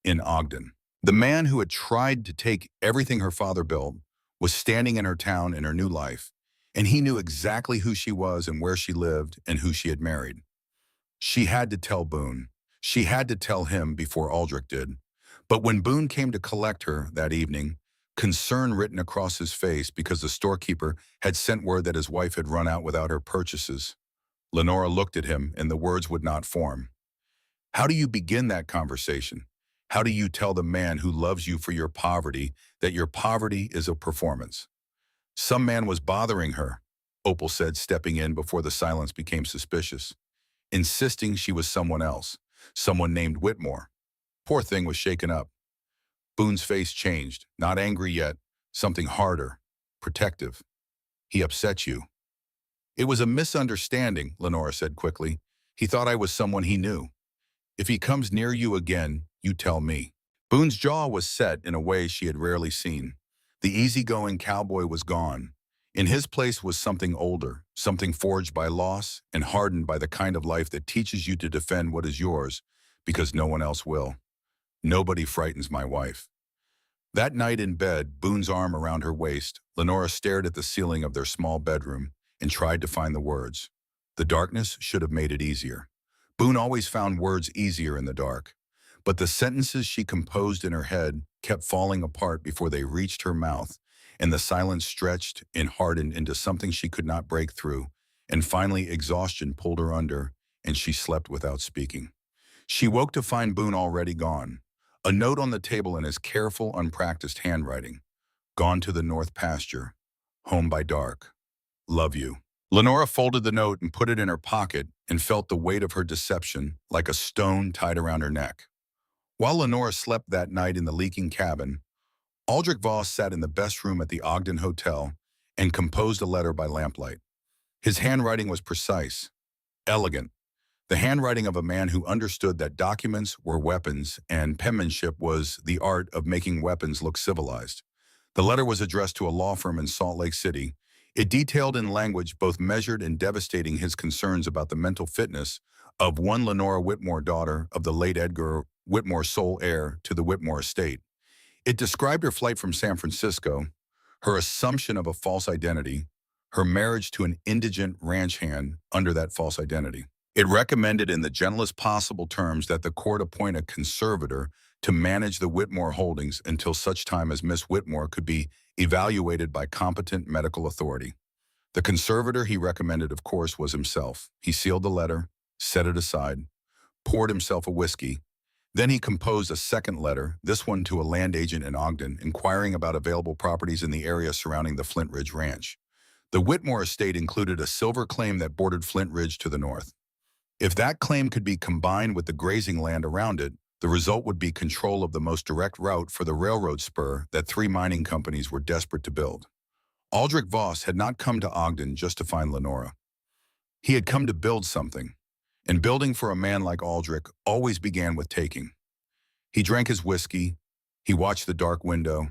Speaker 1: in Ogden. The man who had tried to take everything her father built was standing in her town in her new life, and he knew exactly who she was and where she lived and who she had married. She had to tell Boone. She had to tell him before Aldrich did. But when Boone came to collect her that evening, concern written across his face because the storekeeper had sent word that his wife had run out without her purchases, Lenora looked at him and the words would not form. How do you begin that conversation? How do you tell the man who loves you for your poverty that your poverty is a performance? Some man was bothering her, Opal said, stepping in before the silence became suspicious, insisting she was someone else, someone named Whitmore. Poor thing was shaken up. Boone's face changed, not angry yet, something harder, protective. He upset you. It was a misunderstanding, Lenora said quickly. He thought I was someone he knew. If he comes near you again, you tell me. Boone's jaw was set in a way she had rarely seen. The easygoing cowboy was gone. In his place was something older, something forged by loss and hardened by the kind of life that teaches you to defend what is yours because no one else will. Nobody frightens my wife. That night in bed, Boone's arm around her waist, Lenora stared at the ceiling of their small bedroom and tried to find the words. The darkness should have made it easier. Boone always found words easier in the dark. But the sentences she composed in her head kept falling apart before they reached her mouth, and the silence stretched and hardened into something she could not break through, and finally exhaustion pulled her under, and she slept without speaking. She woke to find Boone already gone. A note on the table in his careful, unpracticed handwriting. Gone to the north pasture. Home by dark. Love you. Lenora folded the note and put it in her pocket and felt the weight of her deception like a stone tied around her neck. While Lenora slept that night in the leaking cabin, Aldrich Voss sat in the best room at the Ogden Hotel and composed a letter by lamplight. His handwriting was precise, elegant, the handwriting of a man who understood that documents were weapons and penmanship was the art of making weapons look civilized. The letter was addressed to a law firm in Salt Lake City. It detailed in language both measured and devastating his concerns about the mental fitness of one Lenora Whitmore, daughter of the late Edgar Whitmore, sole heir to the Whitmore estate. It described her flight from San Francisco, her assumption of a false identity, her marriage to an indigent ranch hand under that false identity. It recommended in the gentlest possible terms that the court appoint a conservator to manage the Whitmore holdings until such time as Miss Whitmore could be evaluated by competent medical authority. The conservator he recommended, of course, was himself. He sealed the letter, set it aside, poured himself a whiskey. Then he composed a second letter, this one to a land agent in Ogden, inquiring about available properties in the area surrounding the Flint Ridge Ranch. The Whitmore estate included a silver claim that bordered Flint Ridge to the north. If that claim could be combined with the grazing land around it, the result would be control of the most direct route for the railroad spur that 3 mining companies were desperate to build. Aldrich Voss had not come to Ogden just to find Lenora. He had come to build something, and building for a man like Aldrich always began with taking. He drank his whiskey, he watched the dark window,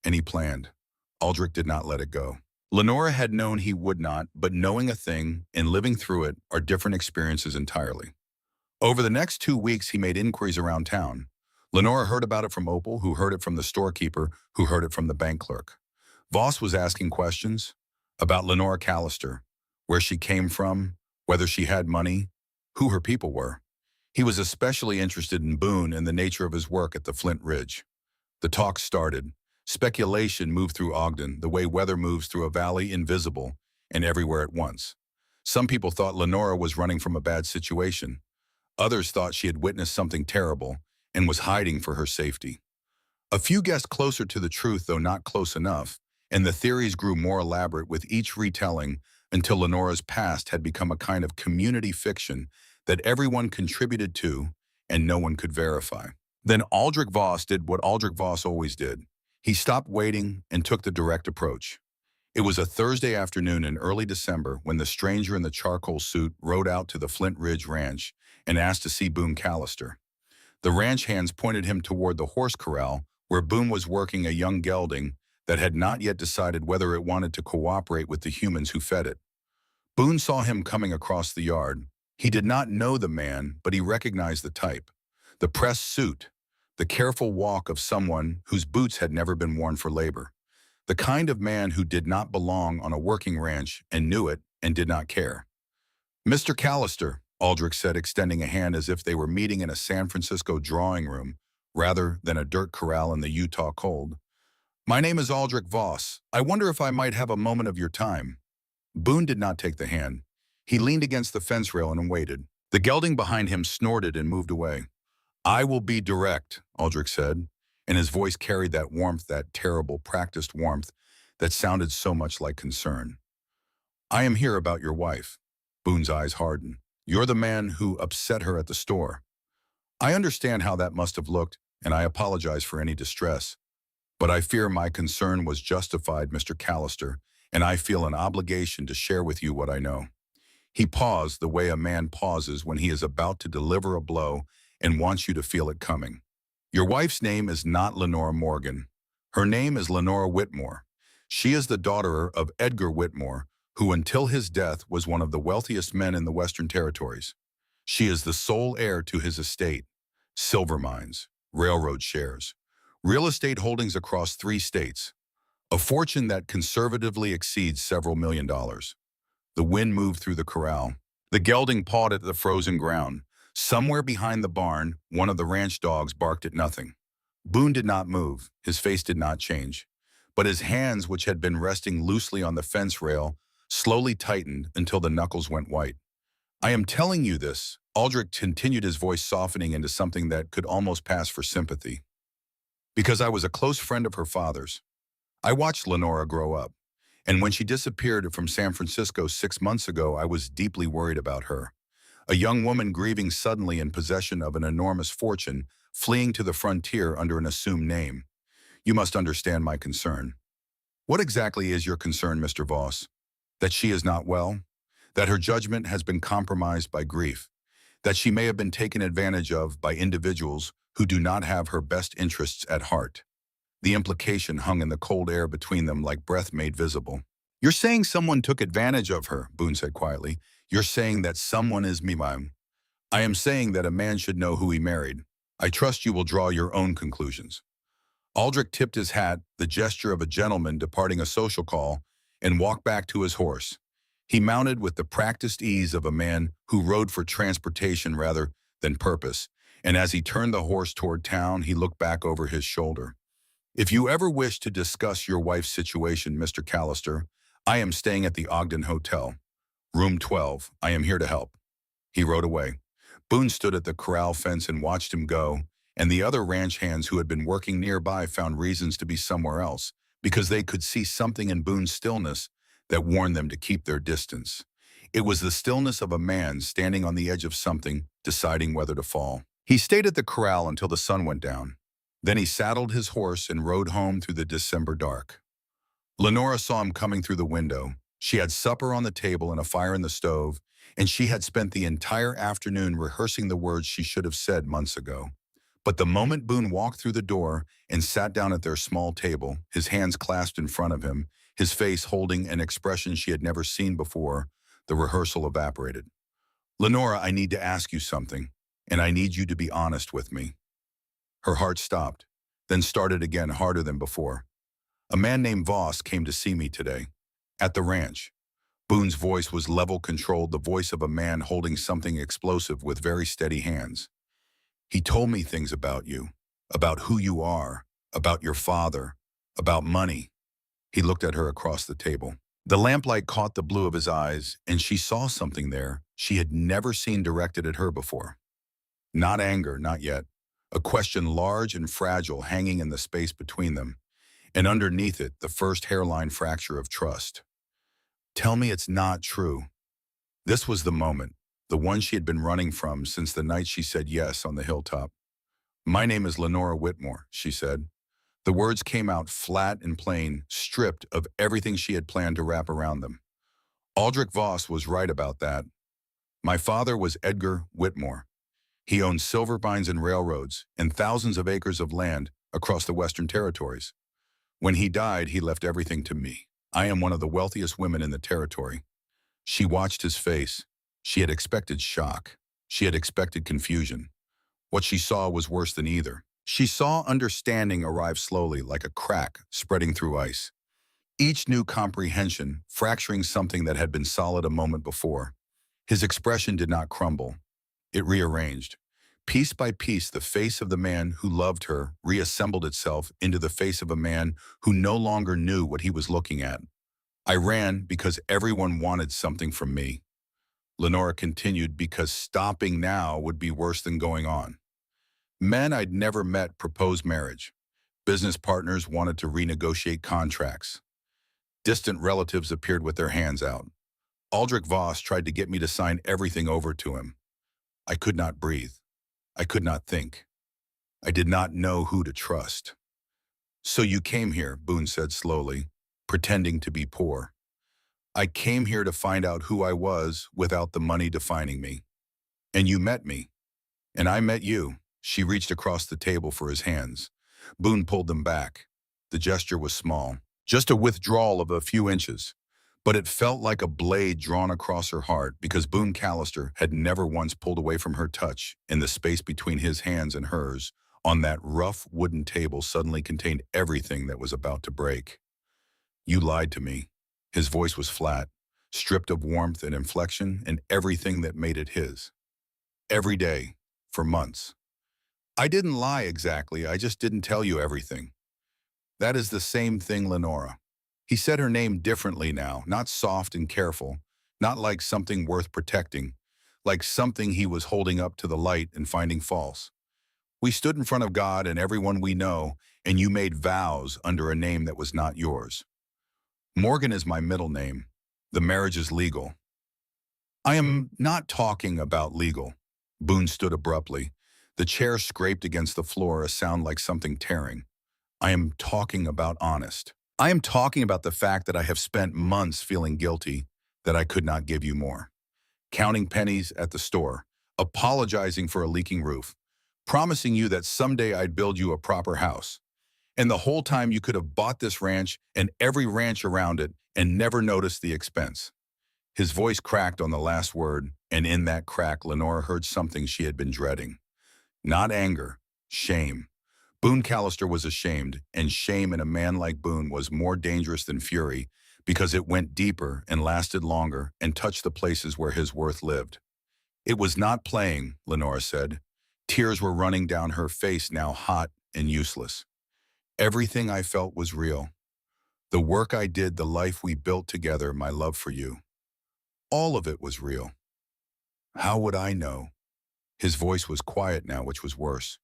Speaker 1: and he planned. Aldrich did not let it go. Lenora had known he would not, but knowing a thing and living through it are different experiences entirely. Over the next 2 weeks, he made inquiries around town. Lenora heard about it from Opal, who heard it from the storekeeper, who heard it from the bank clerk. Voss was asking questions about Lenora Callister, where she came from, whether she had money, who her people were. He was especially interested in Boone and the nature of his work at the Flint Ridge. The talk started. Speculation moved through Ogden, the way weather moves through a valley, invisible and everywhere at once. Some people thought Lenora was running from a bad situation. Others thought she had witnessed something terrible and was hiding for her safety. A few guessed closer to the truth, though not close enough, and the theories grew more elaborate with each retelling until Lenora's past had become a kind of community fiction that everyone contributed to and no one could verify. Then Aldrich Voss did what Aldrich Voss always did. He stopped waiting and took the direct approach. It was a Thursday afternoon in early December when the stranger in the charcoal suit rode out to the Flint Ridge Ranch and asked to see Boone Callister. The ranch hands pointed him toward the horse corral where Boone was working a young gelding that had not yet decided whether it wanted to cooperate with the humans who fed it. Boone saw him coming across the yard. He did not know the man, but he recognized the type. The pressed suit, the careful walk of someone whose boots had never been worn for labor. The kind of man who did not belong on a working ranch and knew it and did not care. "Mr. Callister," Aldrich said, extending a hand as if they were meeting in a San Francisco drawing room rather than a dirt corral in the Utah cold. "My name is Aldrich Voss. I wonder if I might have a moment of your time." Boone did not take the hand. He leaned against the fence rail and waited. The gelding behind him snorted and moved away. "I will be direct," Aldrich said, and his voice carried that warmth, that terrible, practiced warmth that sounded so much like concern. "I am here about your wife." Boone's eyes hardened. "You're the man who upset her at the store. I understand how that must have looked, and I apologize for any distress. But I fear my concern was justified, Mr. Callister, and I feel an obligation to share with you what I know." He paused the way a man pauses when he is about to deliver a blow and wants you to feel it coming. "Your wife's name is not Lenora Morgan. Her name is Lenora Whitmore. She is the daughter of Edgar Whitmore, who until his death was one of the wealthiest men in the Western Territories. She is the sole heir to his estate, silver mines, railroad shares, real estate holdings across 3 states, a fortune that conservatively exceeds several $1,000,000. The wind moved through the corral. The gelding pawed at the frozen ground. Somewhere behind the barn, one of the ranch dogs barked at nothing. Boone did not move. His face did not change. But his hands, which had been resting loosely on the fence rail, slowly tightened until the knuckles went white. "I am telling you this," Aldrich continued, his voice softening into something that could almost pass for sympathy, "because I was a close friend of her father's. I watched Lenora grow up, and when she disappeared from San Francisco 6 months ago, I was deeply worried about her. A young woman grieving suddenly in possession of an enormous fortune, fleeing to the frontier under an assumed name. You must understand my concern." "What exactly is your concern, Mr. Voss?" "That she is not well, that her judgment has been compromised by grief, that she may have been taken advantage of by individuals who do not have her best interests at heart." The implication hung in the cold air between them like breath made visible. "You're saying someone took advantage of her," Boone said quietly. "You're saying that someone is me, ma'am. I am saying that a man should know who he married. I trust you will draw your own conclusions." Aldrich tipped his hat, the gesture of a gentleman departing a social call, and walked back to his horse. He mounted with the practiced ease of a man who rode for transportation rather than purpose, and as he turned the horse toward town, he looked back over his shoulder. "If you ever wish to discuss your wife's situation, Mr. Callister, I am staying at the Ogden Hotel. Room 12. I am here to help." He rode away. Boone stood at the corral fence and watched him go, and the other ranch hands who had been working nearby found reasons to be somewhere else, because they could see something in Boone's stillness that warned them to keep their distance. It was the stillness of a man standing on the edge of something, deciding whether to fall. He stayed at the corral until the sun went down. Then he saddled his horse and rode home through the December dark. Lenora saw him coming through the window. She had supper on the table and a fire in the stove, and she had spent the entire afternoon rehearsing the words she should have said months ago. But the moment Boone walked through the door and sat down at their small table, his hands clasped in front of him, his face holding an expression she had never seen before, the rehearsal evaporated. "Lenora, I need to ask you something, and I need you to be honest with me." Her heart stopped, then started again harder than before. "A man named Voss came to see me today, at the ranch." Boone's voice was level controlled, the voice of a man holding something explosive with very steady hands. "He told me things about you, about who you are, about your father, about money." He looked at her across the table. The lamplight caught the blue of his eyes, and she saw something there she had never seen directed at her before. Not anger, not yet. A question large and fragile hanging in the space between them, and underneath it, the first hairline fracture of trust. "Tell me it's not true." This was the moment, the one she had been running from since the night she said yes on the hilltop. "My name is Lenora Whitmore," she said. The words came out flat and plain, stripped of everything she had planned to wrap around them. Aldrich Voss was right about that. "My father was Edgar Whitmore. He owned silver mines and railroads and thousands of acres of land across the Western Territories. When he died, he left everything to me. I am one of the wealthiest women in the territory. She watched his face. She had expected shock. She had expected confusion. What she saw was worse than either. She saw understanding arrive slowly like a crack spreading through ice. Each new comprehension fracturing something that had been solid a moment before. His expression did not crumble. It rearranged. Piece by piece, the face of the man who loved her reassembled itself into the face of a man who no longer knew what he was looking at. I ran because everyone wanted something from me. Lenora continued because stopping now would be worse than going on. Men I'd never met proposed marriage. Business partners wanted to renegotiate contracts. Distant relatives appeared with their hands out. Aldrich Voss tried to get me to sign everything over to him. I could not breathe. I could not think. I did not know who to trust. So you came here, Boone said slowly, pretending to be poor. I came here to find out who I was without the money defining me. And you met me. And I met you. She reached across the table for his hands. Boone pulled them back. The gesture was small, just a withdrawal of a few inches. But it felt like a blade drawn across her heart because Boone Callister had never once pulled away from her touch, and the space between his hands and hers on that rough wooden table suddenly contained everything that was about to break. You lied to me. His voice was flat, stripped of warmth and inflection and everything that made it his. Every day, for months. I didn't lie exactly, I just didn't tell you everything. That is the same thing, Lenora. He said her name differently now, not soft and careful, not like something worth protecting, like something he was holding up to the light and finding false. We stood in front of God and everyone we know, and you made vows under a name that was not yours. Morgan is my middle name. The marriage is legal. I am not talking about legal. Boone stood abruptly. The chair scraped against the floor, a sound like something tearing. I am talking about honest. I am talking about the fact that I have spent months feeling guilty that I could not give you more. Counting pennies at the store, apologizing for a leaking roof, promising you that someday I'd build you a proper house. And the whole time you could have bought this ranch and every ranch around it and never noticed the expense. His voice cracked on the last word, and in that crack, Lenora heard something she had been dreading. Not anger, shame. Boone Callister was ashamed, and shame in a man like Boone was more dangerous than fury because it went deeper and lasted longer and touched the places where his worth lived. It was not playing, Lenora said. Tears were running down her face, now hot and useless. Everything I felt was real. The work I did, the life we built together, my love for you. All of it was real. How would I know? His voice was quiet now, which was worse.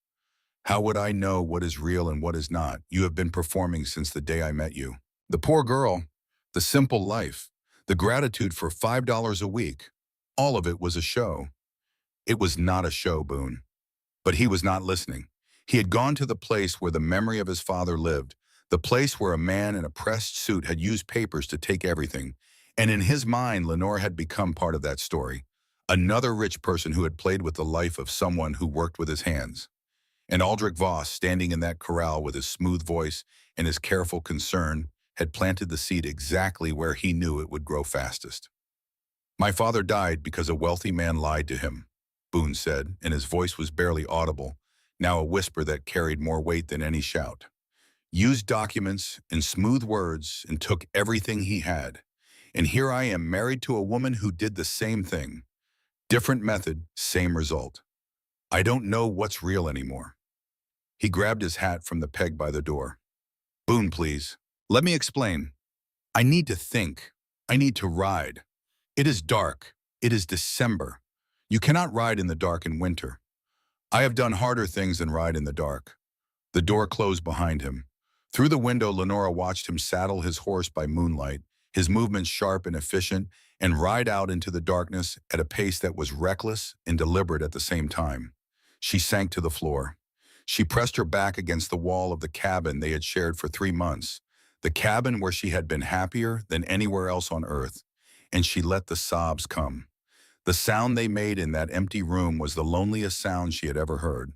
Speaker 1: How would I know what is real and what is not? You have been performing since the day I met you. The poor girl, the simple life, the gratitude for $5 a week. All of it was a show. It was not a show, Boone. But he was not listening. He had gone to the place where the memory of his father lived, the place where a man in a pressed suit had used papers to take everything. And in his mind, Lenore had become part of that story. Another rich person who had played with the life of someone who worked with his hands. And Aldrich Voss, standing in that corral with his smooth voice and his careful concern, had planted the seed exactly where he knew it would grow fastest. My father died because a wealthy man lied to him, Boone said, and his voice was barely audible, now a whisper that carried more weight than any shout. Used documents and smooth words and took everything he had. And here I am married to a woman who did the same thing. Different method, same result. I don't know what's real anymore. He grabbed his hat from the peg by the door. Boone, please. Let me explain. I need to think. I need to ride. It is dark. It is December. You cannot ride in the dark in winter. I have done harder things than ride in the dark. The door closed behind him. Through the window, Lenora watched him saddle his horse by moonlight, his movements sharp and efficient, and ride out into the darkness at a pace that was reckless and deliberate at the same time. She sank to the floor. She pressed her back against the wall of the cabin they had shared for 3 months, the cabin where she had been happier than anywhere else on earth, and she let the sobs come. The sound they made in that empty room was the loneliest sound she had ever heard.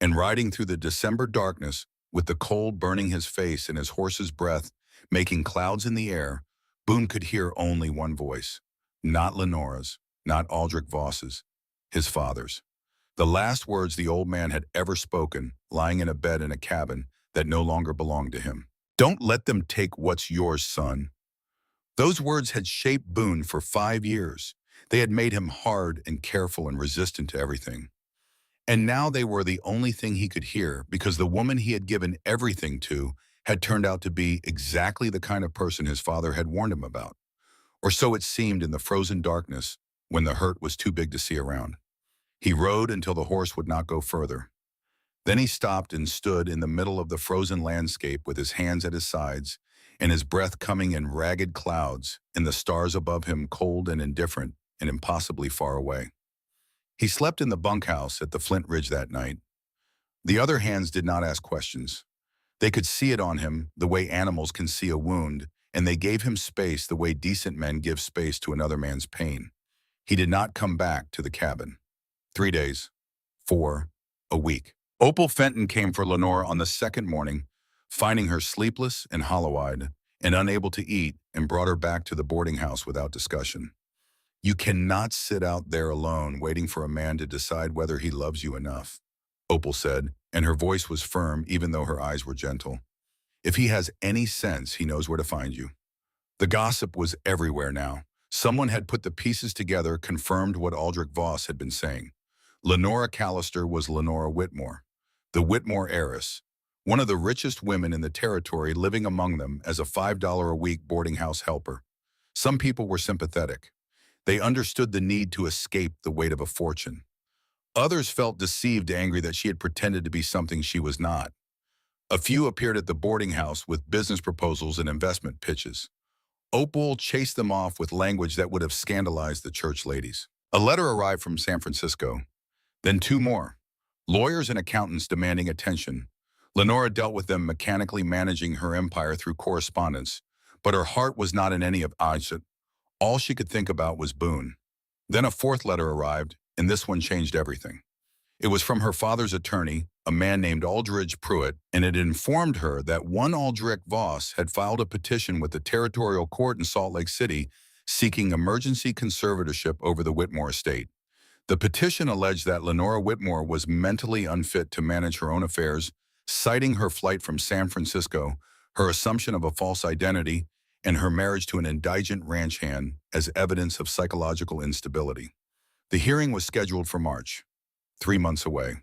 Speaker 1: And riding through the December darkness With the cold burning his face and his horse's breath making clouds in the air, Boone could hear only one voice. Not Lenora's, not Aldrich Voss's, his father's. The last words the old man had ever spoken, lying in a bed in a cabin that no longer belonged to him. Don't let them take what's yours, son. Those words had shaped Boone for 5 years. They had made him hard and careful and resistant to everything. And now they were the only thing he could hear because the woman he had given everything to had turned out to be exactly the kind of person his father had warned him about. Or so it seemed in the frozen darkness when the hurt was too big to see around. He rode until the horse would not go further. Then he stopped and stood in the middle of the frozen landscape with his hands at his sides and his breath coming in ragged clouds and the stars above him cold and indifferent and impossibly far away. He slept in the bunkhouse at the Flint Ridge that night. The other hands did not ask questions. They could see it on him the way animals can see a wound, and they gave him space the way decent men give space to another man's pain. He did not come back to the cabin. 3 days, 4, a week. Opal Fenton came for Lenore on the second morning, finding her sleepless and hollow-eyed and unable to eat, and brought her back to the boarding house without discussion. You cannot sit out there alone waiting for a man to decide whether he loves you enough, Opal said, and her voice was firm even though her eyes were gentle. If he has any sense, he knows where to find you. The gossip was everywhere now. Someone had put the pieces together, confirmed what Aldrich Voss had been saying. Lenora Callister was Lenora Whitmore, the Whitmore heiress, one of the richest women in the territory, living among them as a $5 a week boarding house helper. Some people were sympathetic. They understood the need to escape the weight of a fortune. Others felt deceived, angry that she had pretended to be something she was not. A few appeared at the boarding house with business proposals and investment pitches. Opal chased them off with language that would have scandalized the church ladies. A letter arrived from San Francisco, then 2 more. Lawyers and accountants demanding attention. Lenora dealt with them, mechanically managing her empire through correspondence, but her heart was not in any of it. All she could think about was Boone. Then a 4th letter arrived, and this one changed everything. It was from her father's attorney, a man named Aldridge Pruitt, and it informed her that one Aldrich Voss had filed a petition with the territorial court in Salt Lake City seeking emergency conservatorship over the Whitmore estate. The petition alleged that Lenora Whitmore was mentally unfit to manage her own affairs, citing her flight from San Francisco, her assumption of a false identity, and her marriage to an indigent ranch hand as evidence of psychological instability. The hearing was scheduled for March, 3 months away.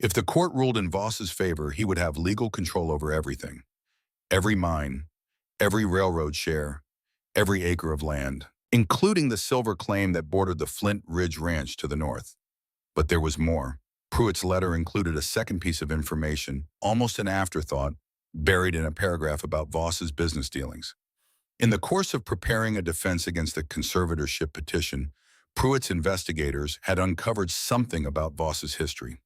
Speaker 1: If the court ruled in Voss's favor, he would have legal control over everything. Every mine, every railroad share, every acre of land, including the silver claim that bordered the Flint Ridge Ranch to the north. But there was more. Pruitt's letter included a second piece of information, almost an afterthought, buried in a paragraph about Voss's business dealings. In the course of preparing a defense against the conservatorship petition, Pruitt's investigators had uncovered something about Voss's history.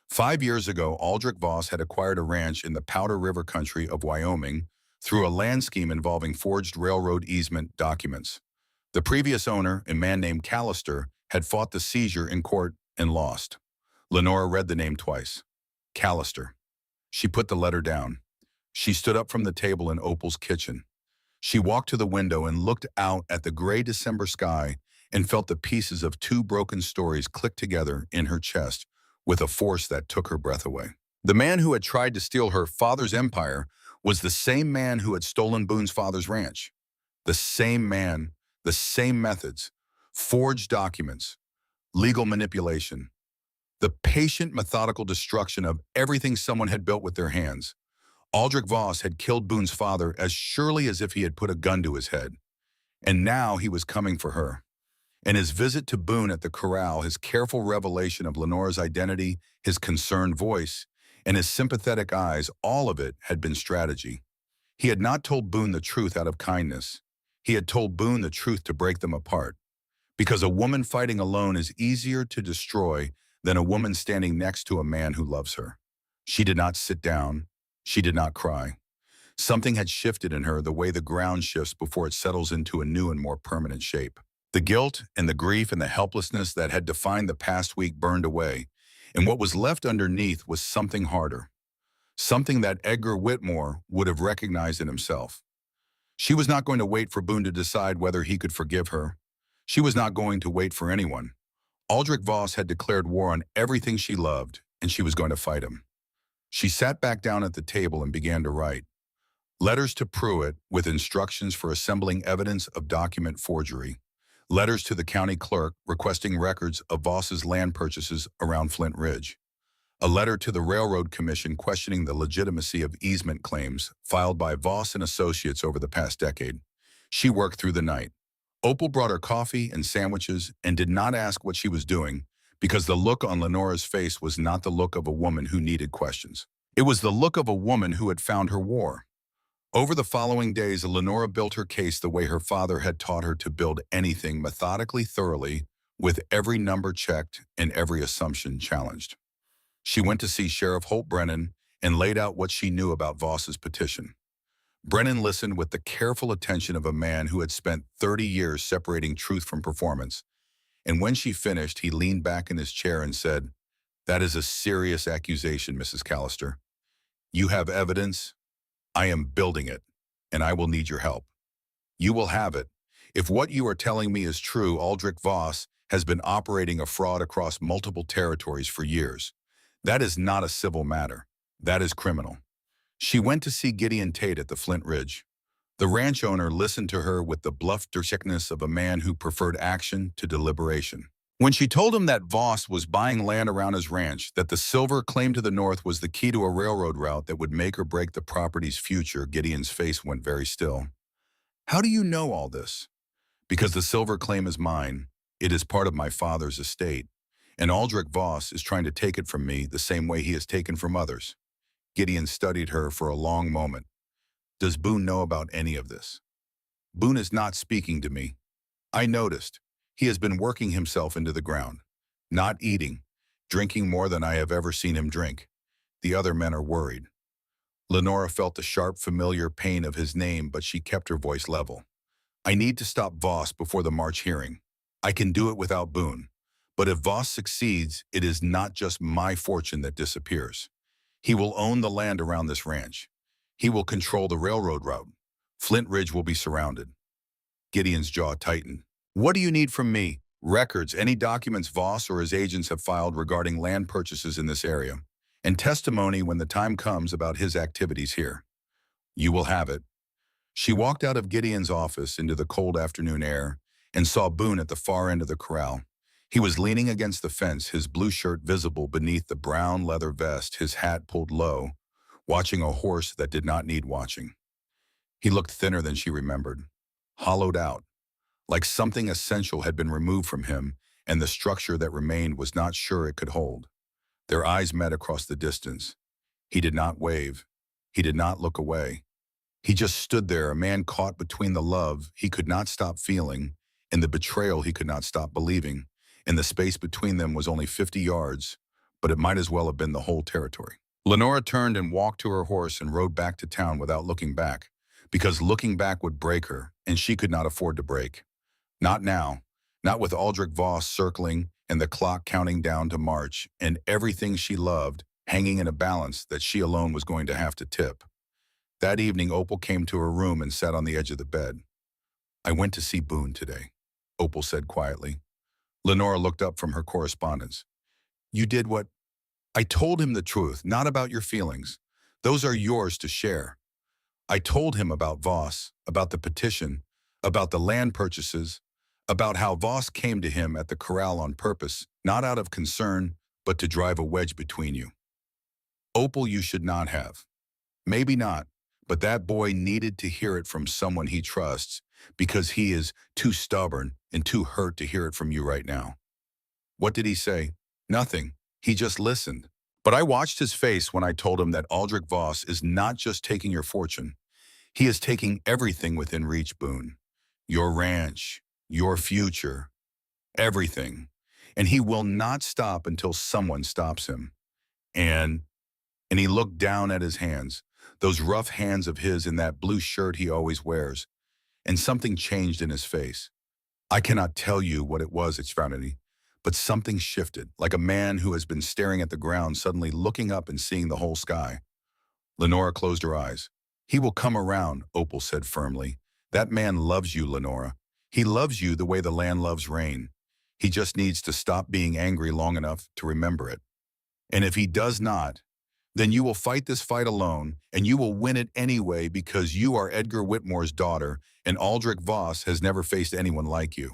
Speaker 1: 5 years ago, Aldrich Voss had acquired a ranch in the Powder River country of Wyoming through a land scheme involving forged railroad easement documents. The previous owner, a man named Callister, had fought the seizure in court and lost. Lenora read the name twice. Callister. She put the letter down. She stood up from the table in Opal's kitchen. She walked to the window and looked out at the gray December sky and felt the pieces of 2 broken stories click together in her chest with a force that took her breath away. The man who had tried to steal her father's empire was the same man who had stolen Boone's father's ranch. The same man, the same methods, forged documents, legal manipulation, the patient, methodical destruction of everything someone had built with their hands. Aldrich Voss had killed Boone's father as surely as if he had put a gun to his head. And now he was coming for her. And his visit to Boone at the corral, his careful revelation of Lenora's identity, his concerned voice, and his sympathetic eyes, all of it had been strategy. He had not told Boone the truth out of kindness. He had told Boone the truth to break them apart. Because a woman fighting alone is easier to destroy than a woman standing next to a man who loves her. She did not sit down. She did not cry. Something had shifted in her the way the ground shifts before it settles into a new and more permanent shape. The guilt and the grief and the helplessness that had defined the past week burned away, and what was left underneath was something harder. something that Edgar Whitmore would have recognized in himself. She was not going to wait for Boone to decide whether he could forgive her. She was not going to wait for anyone. Aldrich Voss had declared war on everything she loved, and she was going to fight him. She sat back down at the table and began to write. Letters to Pruitt with instructions for assembling evidence of document forgery. Letters to the county clerk requesting records of Voss's land purchases around Flint Ridge. A letter to the Railroad Commission questioning the legitimacy of easement claims filed by Voss and Associates over the past decade. She worked through the night. Opal brought her coffee and sandwiches and did not ask what she was doing because the look on Lenora's face was not the look of a woman who needed questions. It was the look of a woman who had found her war. Over the following days, Lenora built her case the way her father had taught her to build anything methodically, thoroughly, with every number checked and every assumption challenged. She went to see Sheriff Holt Brennan and laid out what she knew about Voss's petition. Brennan listened with the careful attention of a man who had spent 30 years separating truth from performance, and when she finished, he leaned back in his chair and said, "That is a serious accusation, Mrs. Callister. You have evidence. I am building it, and I will need your help. You will have it. If what you are telling me is true, Aldrich Voss has been operating a fraud across multiple territories for years. That is not a civil matter. That is criminal." She went to see Gideon Tate at the Flint Ridge. The ranch owner listened to her with the bluff directness of a man who preferred action to deliberation. When she told him that Voss was buying land around his ranch, that the silver claim to the north was the key to a railroad route that would make or break the property's future, Gideon's face went very still. "How do you know all this?" "Because the silver claim is mine. It is part of my father's estate. And Aldrich Voss is trying to take it from me the same way he has taken from others." Gideon studied her for a long moment. "Does Boone know about any of this?" "Boone is not speaking to me. I noticed. He has been working himself into the ground. Not eating, drinking more than I have ever seen him drink. The other men are worried." Lenora felt the sharp, familiar pain of his name, but she kept her voice level. "I need to stop Voss before the March hearing. I can do it without Boone. But if Voss succeeds, it is not just my fortune that disappears. He will own the land around this ranch. He will control the railroad route. Flint Ridge will be surrounded." Gideon's jaw tightened. "What do you need from me?" "Records, any documents Voss or his agents have filed regarding land purchases in this area, and testimony when the time comes about his activities here." "You will have it." She walked out of Gideon's office into the cold afternoon air and saw Boone at the far end of the corral. He was leaning against the fence, his blue shirt visible beneath the brown leather vest, his hat pulled low, watching a horse that did not need watching. He looked thinner than she remembered, hollowed out, like something essential had been removed from him, and the structure that remained was not sure it could hold. Their eyes met across the distance. He did not wave. He did not look away. He just stood there, a man caught between the love he could not stop feeling and the betrayal he could not stop believing, and the space between them was only 50 yards, but it might as well have been the whole territory. Lenora turned and walked to her horse and rode back to town without looking back, because looking back would break her, and she could not afford to break. Not now, not with Aldrich Voss circling and the clock counting down to March, and everything she loved hanging in a balance that she alone was going to have to tip. That evening, Opal came to her room and sat on the edge of the bed. "I went to see Boone today," Opal said quietly. Lenora looked up from her correspondence. "You did what?" "I told him the truth, not about your feelings. Those are yours to share. I told him about Voss, about the petition, about the land purchases, about how Voss came to him at the corral on purpose, not out of concern, but to drive a wedge between you. Opal, you should not have. Maybe not, but that boy needed to hear it from someone he trusts, because he is too stubborn and too hurt to hear it from you right now." "What did he say?" "Nothing. He just listened. But I watched his face when I told him that Aldrich Voss is not just taking your fortune. He is taking everything within reach, Boone. Your ranch, your future, everything. And he will not stop until someone stops him. And he looked down at his hands, those rough hands of his in that blue shirt he always wears, and something changed in his face. I cannot tell you what it was, extremity, but something shifted, like a man who has been staring at the ground suddenly looking up and seeing the whole sky. Lenora closed her eyes. He will come around, Opal said firmly. That man loves you, Lenora. He loves you the way the land loves rain. He just needs to stop being angry long enough to remember it. And if he does not, then you will fight this fight alone, and you will win it anyway because you are Edgar Whitmore's daughter, and Aldrich Voss has never faced anyone like you.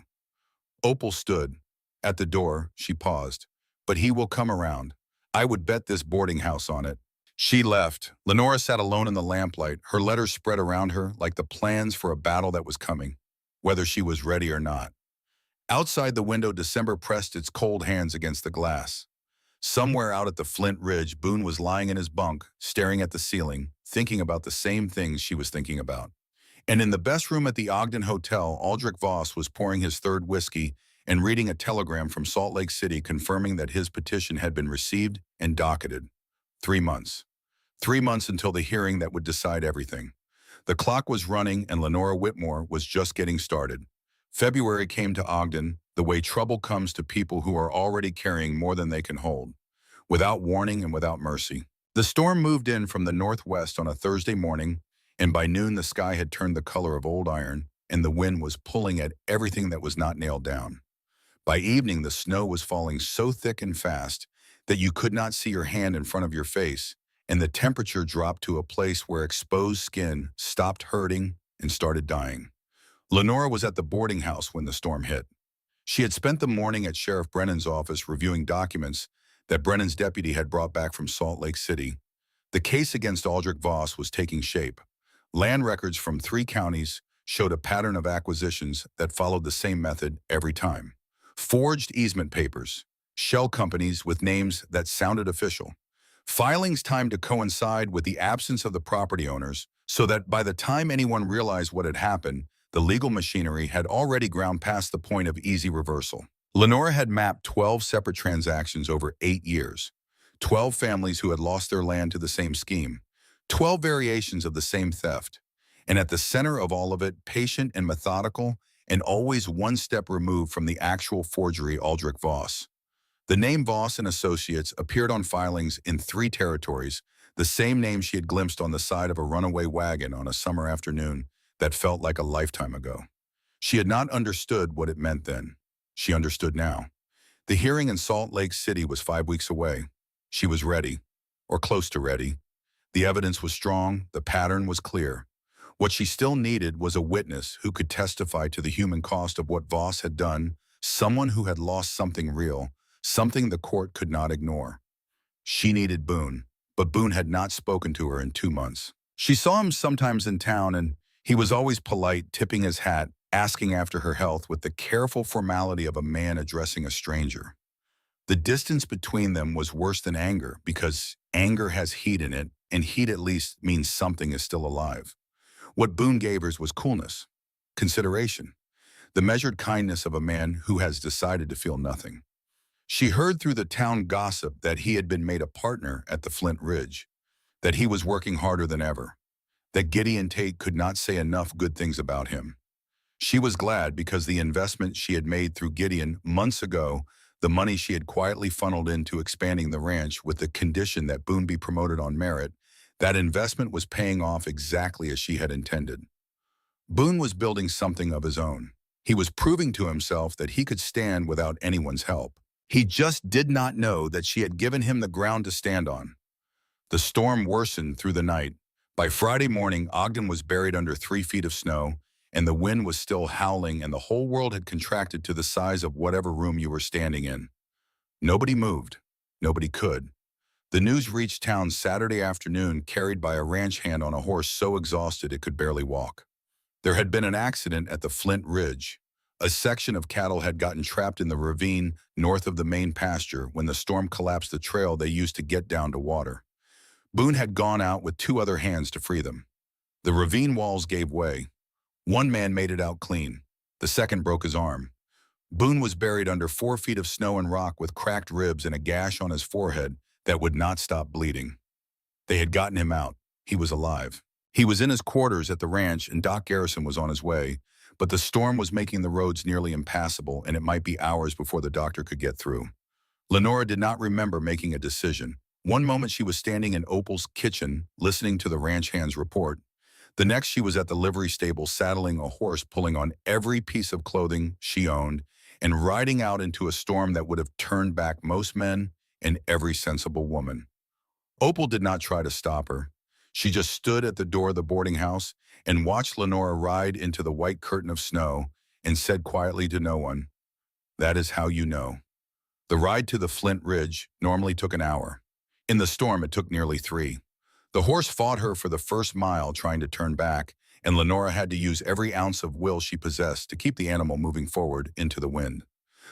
Speaker 1: Opal stood. At the door, she paused. But he will come around. I would bet this boarding house on it. She left. Lenora sat alone in the lamplight, her letters spread around her like the plans for a battle that was coming, whether she was ready or not. Outside the window, December pressed its cold hands against the glass. Somewhere out at the Flint Ridge, Boone was lying in his bunk, staring at the ceiling, thinking about the same things she was thinking about. And in the best room at the Ogden Hotel, Aldrich Voss was pouring his third whiskey and reading a telegram from Salt Lake City confirming that his petition had been received and docketed. 3 months. 3 months until the hearing that would decide everything. The clock was running and Lenora Whitmore was just getting started. February came to Ogden the way trouble comes to people who are already carrying more than they can hold, without warning and without mercy. The storm moved in from the northwest on a Thursday morning, and by noon the sky had turned the color of old iron, and the wind was pulling at everything that was not nailed down. By evening, the snow was falling so thick and fast that you could not see your hand in front of your face, and the temperature dropped to a place where exposed skin stopped hurting and started dying. Lenora was at the boarding house when the storm hit. She had spent the morning at Sheriff Brennan's office reviewing documents that Brennan's deputy had brought back from Salt Lake City. The case against Aldrich Voss was taking shape. Land records from 3 counties showed a pattern of acquisitions that followed the same method every time. Forged easement papers, shell companies with names that sounded official, filings timed to coincide with the absence of the property owners so that by the time anyone realized what had happened, the legal machinery had already ground past the point of easy reversal. Lenora had mapped 12 separate transactions over 8 years, 12 families who had lost their land to the same scheme, 12 variations of the same theft, and at the center of all of it, patient and methodical, and always one step removed from the actual forgery, Aldrich Voss. The name Voss and Associates appeared on filings in 3 territories, the same name she had glimpsed on the side of a runaway wagon on a summer afternoon that felt like a lifetime ago. She had not understood what it meant then. She understood now. The hearing in Salt Lake City was 5 weeks away. She was ready, or close to ready. The evidence was strong, the pattern was clear. What she still needed was a witness who could testify to the human cost of what Voss had done, someone who had lost something real, something the court could not ignore. She needed Boone, but Boone had not spoken to her in 2 months. She saw him sometimes in town, and he was always polite, tipping his hat, asking after her health with the careful formality of a man addressing a stranger. The distance between them was worse than anger because anger has heat in it, and heat at least means something is still alive. What Boone gave her was coolness, consideration, the measured kindness of a man who has decided to feel nothing. She heard through the town gossip that he had been made a partner at the Flint Ridge, that he was working harder than ever, that Gideon Tate could not say enough good things about him. She was glad because the investment she had made through Gideon months ago, the money she had quietly funneled into expanding the ranch with the condition that Boone be promoted on merit, that investment was paying off exactly as she had intended. Boone was building something of his own. He was proving to himself that he could stand without anyone's help. He just did not know that she had given him the ground to stand on. The storm worsened through the night. By Friday morning, Ogden was buried under 3 feet of snow, and the wind was still howling, and the whole world had contracted to the size of whatever room you were standing in. Nobody moved. Nobody could. The news reached town Saturday afternoon, carried by a ranch hand on a horse so exhausted it could barely walk. There had been an accident at the Flint Ridge. A section of cattle had gotten trapped in the ravine north of the main pasture when the storm collapsed the trail they used to get down to water. Boone had gone out with 2 other hands to free them. The ravine walls gave way. One man made it out clean. The second broke his arm. Boone was buried under 4 feet of snow and rock with cracked ribs and a gash on his forehead that would not stop bleeding. They had gotten him out. He was alive. He was in his quarters at the ranch, and Doc Garrison was on his way, but the storm was making the roads nearly impassable, and it might be hours before the doctor could get through. Lenora did not remember making a decision, One moment she was standing in Opal's kitchen, listening to the ranch hand's report. The next she was at the livery stable saddling a horse, pulling on every piece of clothing she owned, and riding out into a storm that would have turned back most men and every sensible woman. Opal did not try to stop her. She just stood at the door of the boarding house and watched Lenora ride into the white curtain of snow and said quietly to no one, "That is how you know." The ride to the Flint Ridge normally took an hour. In the storm, it took nearly 3. The horse fought her for the first mile trying to turn back, and Lenora had to use every ounce of will she possessed to keep the animal moving forward into the wind.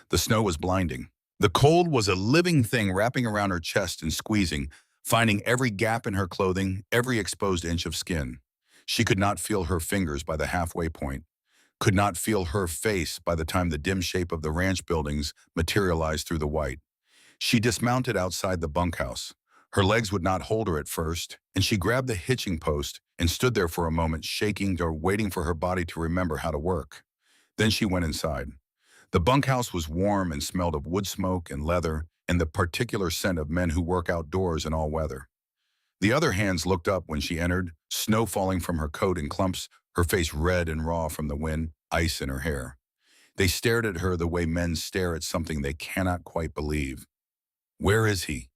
Speaker 1: The snow was blinding. The cold was a living thing wrapping around her chest and squeezing, finding every gap in her clothing, every exposed inch of skin. She could not feel her fingers by the halfway point, could not feel her face by the time the dim shape of the ranch buildings materialized through the white. She dismounted outside the bunkhouse. Her legs would not hold her at first, and she grabbed the hitching post and stood there for a moment, shaking or waiting for her body to remember how to work. Then she went inside. The bunkhouse was warm and smelled of wood smoke and leather and the particular scent of men who work outdoors in all weather. The other hands looked up when she entered, snow falling from her coat in clumps, her face red and raw from the wind, ice in her hair. They stared at her the way men stare at something they cannot quite believe. "Where is he?"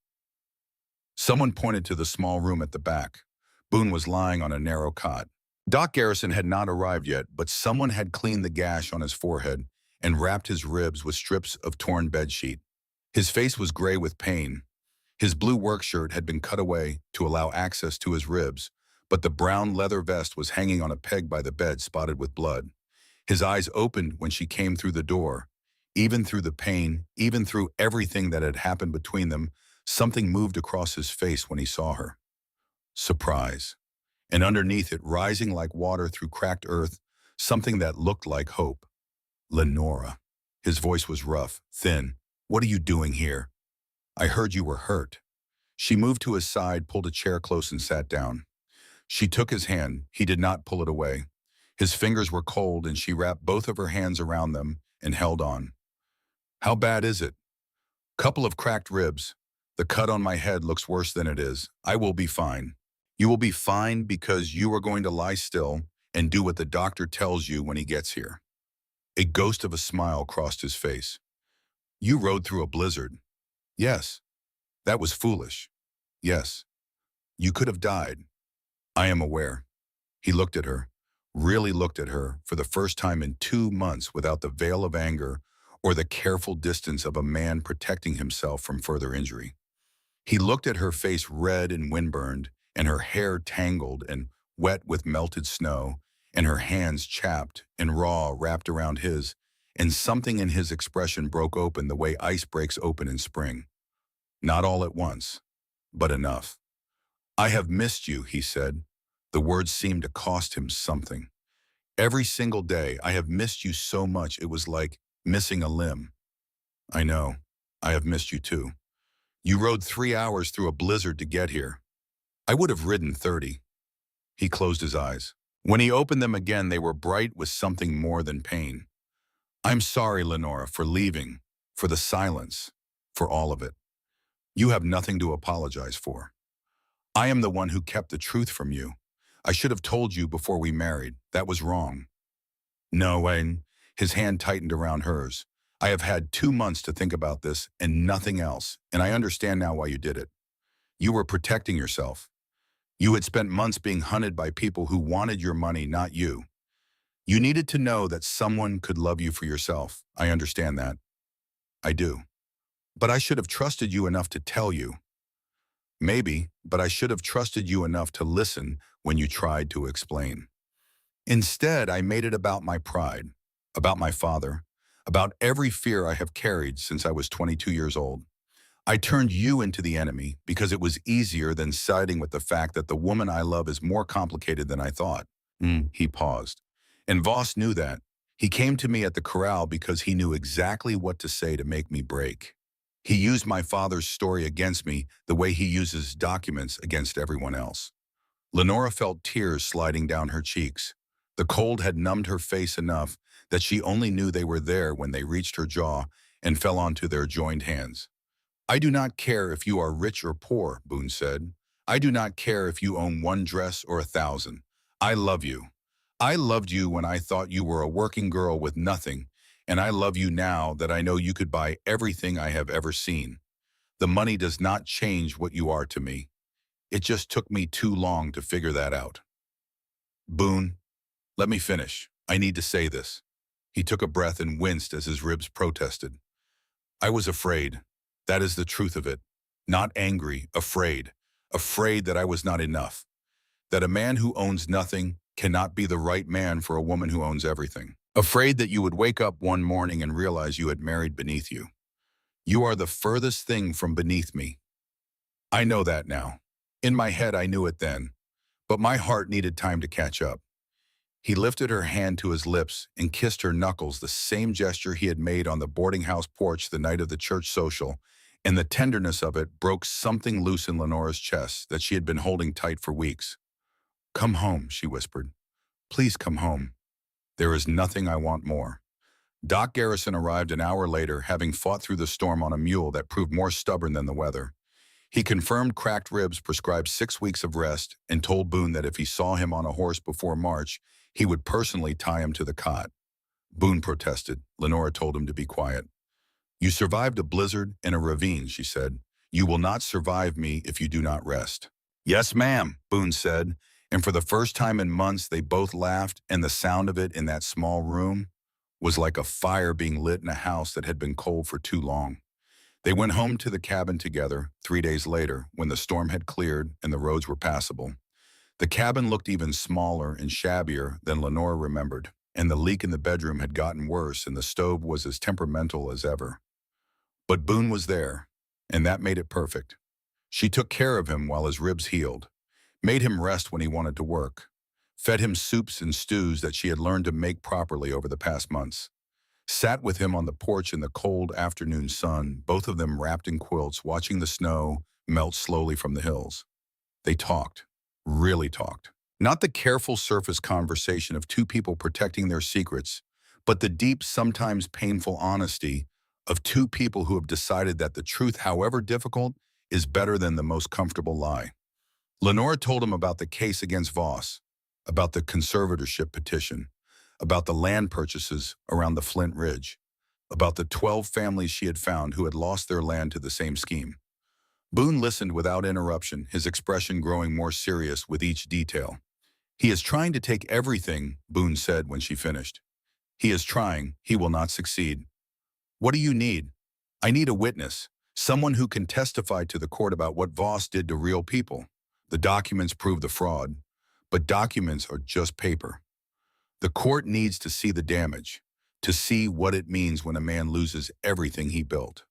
Speaker 1: Someone pointed to the small room at the back. Boone was lying on a narrow cot. Doc Garrison had not arrived yet, but someone had cleaned the gash on his forehead and wrapped his ribs with strips of torn bedsheet. His face was gray with pain. His blue work shirt had been cut away to allow access to his ribs, but the brown leather vest was hanging on a peg by the bed, spotted with blood. His eyes opened when she came through the door. Even through the pain, even through everything that had happened between them, something moved across his face when he saw her. Surprise. And underneath it, rising like water through cracked earth, something that looked like hope. "Lenora." His voice was rough, thin. "What are you doing here? I heard you were hurt." She moved to his side, pulled a chair close and sat down. She took his hand. He did not pull it away. His fingers were cold and she wrapped both of her hands around them and held on. "How bad is it?" "Couple of cracked ribs. The cut on my head looks worse than it is. I will be fine." "You will be fine because you are going to lie still and do what the doctor tells you when he gets here." A ghost of a smile crossed his face. "You rode through a blizzard." "Yes." "That was foolish." "Yes." "You could have died." "I am aware." He looked at her, really looked at her for the first time in 2 months without the veil of anger or the careful distance of a man protecting himself from further injury. He looked at her face red and windburned, and her hair tangled and wet with melted snow, and her hands chapped and raw wrapped around his, and something in his expression broke open the way ice breaks open in spring. Not all at once, but enough. "I have missed you," he said. The words seemed to cost him something. "Every single day, I have missed you so much it was like missing a limb." "I know. I have missed you too. You rode 3 hours through a blizzard to get here. I would have ridden 30. He closed his eyes. When he opened them again, they were bright with something more than pain. "I'm sorry, Lenora, for leaving, for the silence, for all of it. You have nothing to apologize for. I am the one who kept the truth from you. I should have told you before we married. That was wrong." "No, and his hand tightened around hers. "I have had 2 months to think about this and nothing else, and I understand now why you did it. You were protecting yourself. You had spent months being hunted by people who wanted your money, not you. You needed to know that someone could love you for yourself. I understand that. I do. But I should have trusted you enough to tell you. Maybe, but I should have trusted you enough to listen when you tried to explain. Instead, I made it about my pride, about my father, about every fear I have carried since I was 22 years old. I turned you into the enemy because it was easier than siding with the fact that the woman I love is more complicated than I thought." He paused. "And Voss knew that. He came to me at the corral because he knew exactly what to say to make me break. He used my father's story against me the way he uses documents against everyone else." Lenora felt tears sliding down her cheeks. The cold had numbed her face enough that she only knew they were there when they reached her jaw and fell onto their joined hands. I do not care if you are rich or poor, Boone said. I do not care if you own one dress or 1,000. I love you. I loved you when I thought you were a working girl with nothing, and I love you now that I know you could buy everything I have ever seen. The money does not change what you are to me. It just took me too long to figure that out. Boone, let me finish. I need to say this. He took a breath and winced as his ribs protested. I was afraid. That is the truth of it. Not angry, afraid. Afraid that I was not enough. That a man who owns nothing cannot be the right man for a woman who owns everything. Afraid that you would wake up one morning and realize you had married beneath you. You are the furthest thing from beneath me. I know that now. In my head, I knew it then, but my heart needed time to catch up. He lifted her hand to his lips and kissed her knuckles, the same gesture he had made on the boarding house porch the night of the church social, and the tenderness of it broke something loose in Lenora's chest that she had been holding tight for weeks. Come home, she whispered. Please come home. There is nothing I want more. Doc Garrison arrived an hour later, having fought through the storm on a mule that proved more stubborn than the weather. He confirmed cracked ribs, prescribed 6 weeks of rest, and told Boone that if he saw him on a horse before March, he would personally tie him to the cot. Boone protested. Lenora told him to be quiet. You survived a blizzard and a ravine, she said. You will not survive me if you do not rest. Yes, ma'am, Boone said, and for the first time in months they both laughed, and the sound of it in that small room was like a fire being lit in a house that had been cold for too long. They went home to the cabin together 3 days later when the storm had cleared and the roads were passable. The cabin looked even smaller and shabbier than Lenora remembered, and the leak in the bedroom had gotten worse and the stove was as temperamental as ever. But Boone was there, and that made it perfect. She took care of him while his ribs healed, made him rest when he wanted to work, fed him soups and stews that she had learned to make properly over the past months, sat with him on the porch in the cold afternoon sun, both of them wrapped in quilts, watching the snow melt slowly from the hills. They talked, really talked. Not the careful surface conversation of two people protecting their secrets, but the deep, sometimes painful honesty of two people who have decided that the truth, however difficult, is better than the most comfortable lie. Lenora told him about the case against Voss, about the conservatorship petition, about the land purchases around the Flint Ridge, about the 12 families she had found who had lost their land to the same scheme. Boone listened without interruption, his expression growing more serious with each detail. He is trying to take everything, Boone said when she finished. He is trying, he will not succeed. What do you need? I need a witness, someone who can testify to the court about what Voss did to real people. The documents prove the fraud, but documents are just paper. The court needs to see the damage, to see what it means when a man loses everything he built.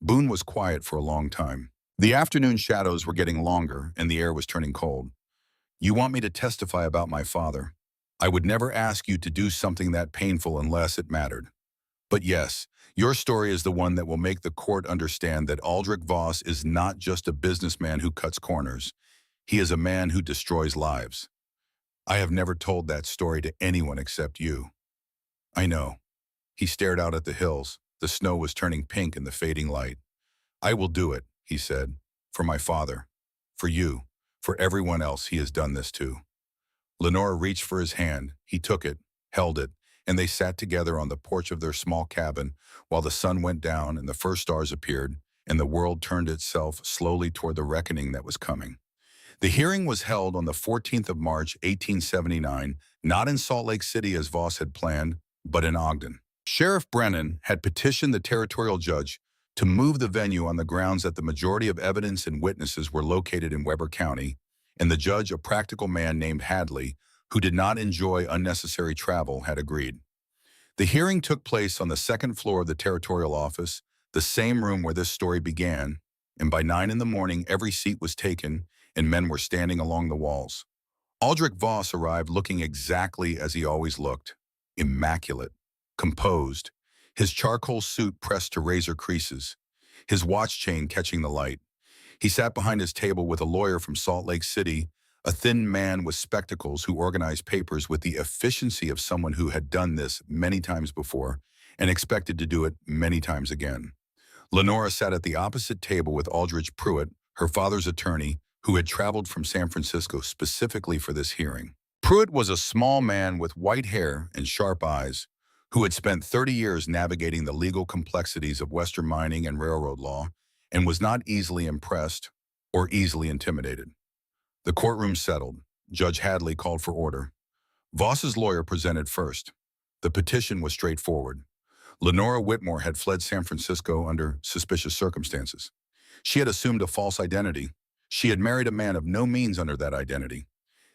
Speaker 1: Boone was quiet for a long time. The afternoon shadows were getting longer and the air was turning cold. You want me to testify about my father? I would never ask you to do something that painful unless it mattered. But yes, your story is the one that will make the court understand that Aldrich Voss is not just a businessman who cuts corners. He is a man who destroys lives. I have never told that story to anyone except you. I know. He stared out at the hills. The snow was turning pink in the fading light. I will do it, he said, for my father, for you, for everyone else he has done this to. Lenora reached for his hand. He took it, held it, and they sat together on the porch of their small cabin while the sun went down and the first stars appeared, and the world turned itself slowly toward the reckoning that was coming. The hearing was held on the 14th of March, 1879, not in Salt Lake City as Voss had planned, but in Ogden. Sheriff Brennan had petitioned the territorial judge to move the venue on the grounds that the majority of evidence and witnesses were located in Weber County, and the judge, a practical man named Hadley, who did not enjoy unnecessary travel, had agreed. The hearing took place on the second floor of the territorial office, the same room where this story began, and by 9 in the morning every seat was taken and men were standing along the walls. Aldrich Voss arrived looking exactly as he always looked, immaculate, composed, his charcoal suit pressed to razor creases, his watch chain catching the light. He sat behind his table with a lawyer from Salt Lake City, a thin man with spectacles who organized papers with the efficiency of someone who had done this many times before and expected to do it many times again. Lenora sat at the opposite table with Aldrich Pruitt, her father's attorney, who had traveled from San Francisco specifically for this hearing. Pruitt was a small man with white hair and sharp eyes, who had spent 30 years navigating the legal complexities of Western mining and railroad law, and was not easily impressed or easily intimidated. The courtroom settled. Judge Hadley called for order. Voss's lawyer presented first. The petition was straightforward. Lenora Whitmore had fled San Francisco under suspicious circumstances. She had assumed a false identity. She had married a man of no means under that identity.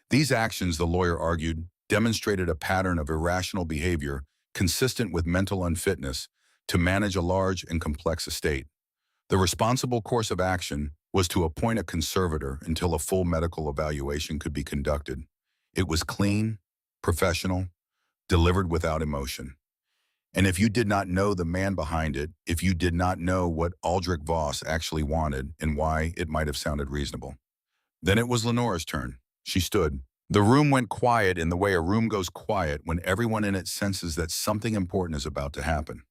Speaker 1: These actions, the lawyer argued, demonstrated a pattern of irrational behavior consistent with mental unfitness to manage a large and complex estate. The responsible course of action was to appoint a conservator until a full medical evaluation could be conducted. It was clean, professional, delivered without emotion. And if you did not know the man behind it, if you did not know what Aldrich Voss actually wanted and why it might have sounded reasonable, then it was Lenora's turn. She stood. The room went quiet in the way a room goes quiet when everyone in it senses that something important is about to happen.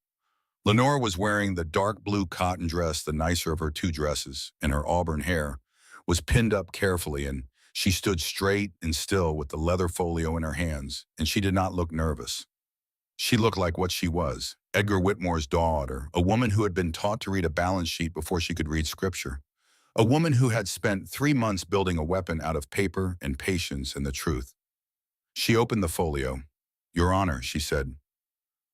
Speaker 1: Lenora was wearing the dark blue cotton dress, the nicer of her two dresses, and her auburn hair was pinned up carefully, and she stood straight and still with the leather folio in her hands, and she did not look nervous. She looked like what she was, Edgar Whitmore's daughter, a woman who had been taught to read a balance sheet before she could read scripture, a woman who had spent 3 months building a weapon out of paper and patience and the truth. She opened the folio. "Your Honor," she said,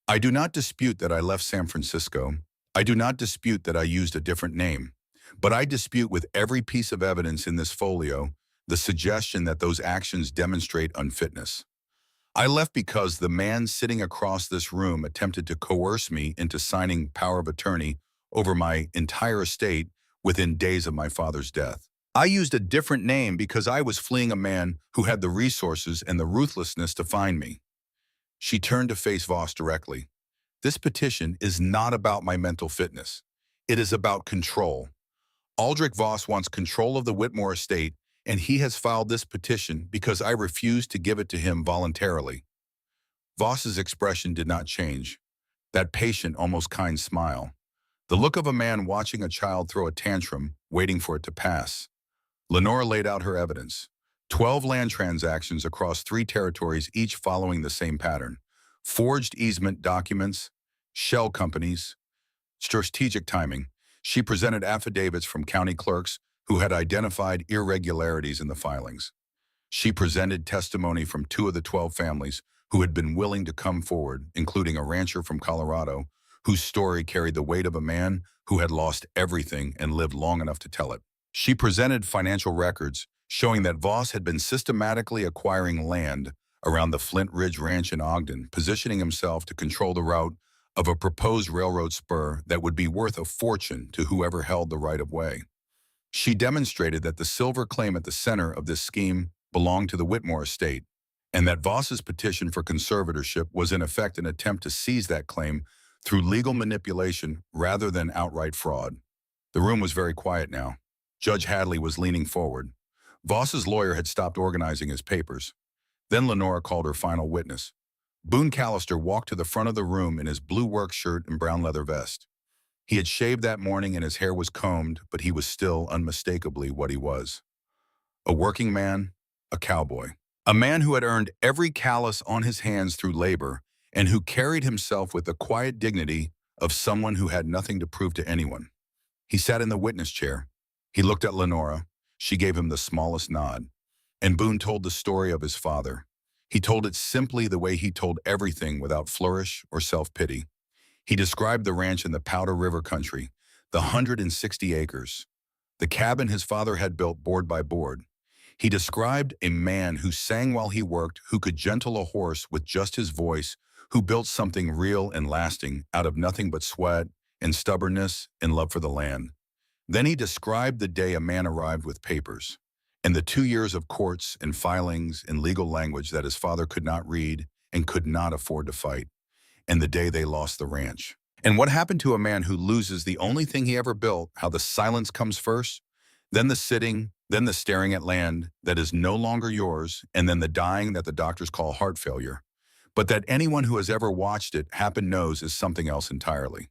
Speaker 1: "I do not dispute that I left San Francisco. I do not dispute that I used a different name. But I dispute with every piece of evidence in this folio the suggestion that those actions demonstrate unfitness. I left because the man sitting across this room attempted to coerce me into signing power of attorney over my entire estate within days of my father's death. I used a different name because I was fleeing a man who had the resources and the ruthlessness to find me." She turned to face Voss directly. "This petition is not about my mental fitness. It is about control. Aldrich Voss wants control of the Whitmore estate, and he has filed this petition because I refused to give it to him voluntarily." Voss's expression did not change. That patient, almost kind smile. The look of a man watching a child throw a tantrum, waiting for it to pass. Lenora laid out her evidence. 12 land transactions across 3 territories, each following the same pattern. Forged easement documents, shell companies, strategic timing. She presented affidavits from county clerks who had identified irregularities in the filings. She presented testimony from 2 of the 12 families who had been willing to come forward, including a rancher from Colorado, whose story carried the weight of a man who had lost everything and lived long enough to tell it. She presented financial records showing that Voss had been systematically acquiring land around the Flint Ridge Ranch in Ogden, positioning himself to control the route of a proposed railroad spur that would be worth a fortune to whoever held the right-of-way. She demonstrated that the silver claim at the center of this scheme belonged to the Whitmore estate, and that Voss's petition for conservatorship was in effect an attempt to seize that claim through legal manipulation rather than outright fraud. The room was very quiet now. Judge Hadley was leaning forward. Voss's lawyer had stopped organizing his papers. Then Lenora called her final witness. Boone Callister walked to the front of the room in his blue work shirt and brown leather vest. He had shaved that morning and his hair was combed, but he was still unmistakably what he was. A working man, a cowboy. A man who had earned every callus on his hands through labor and who carried himself with the quiet dignity of someone who had nothing to prove to anyone. He sat in the witness chair. He looked at Lenora. She gave him the smallest nod. And Boone told the story of his father. He told it simply the way he told everything, without flourish or self-pity. He described the ranch in the Powder River country, the 160 acres, the cabin his father had built board by board. He described a man who sang while he worked, who could gentle a horse with just his voice, who built something real and lasting out of nothing but sweat and stubbornness and love for the land. Then he described the day a man arrived with papers, and the 2 years of courts and filings and legal language that his father could not read and could not afford to fight, and the day they lost the ranch. And what happened to a man who loses the only thing he ever built, how the silence comes first, then the sitting, then the staring at land that is no longer yours, and then the dying that the doctors call heart failure, but that anyone who has ever watched it happen knows is something else entirely.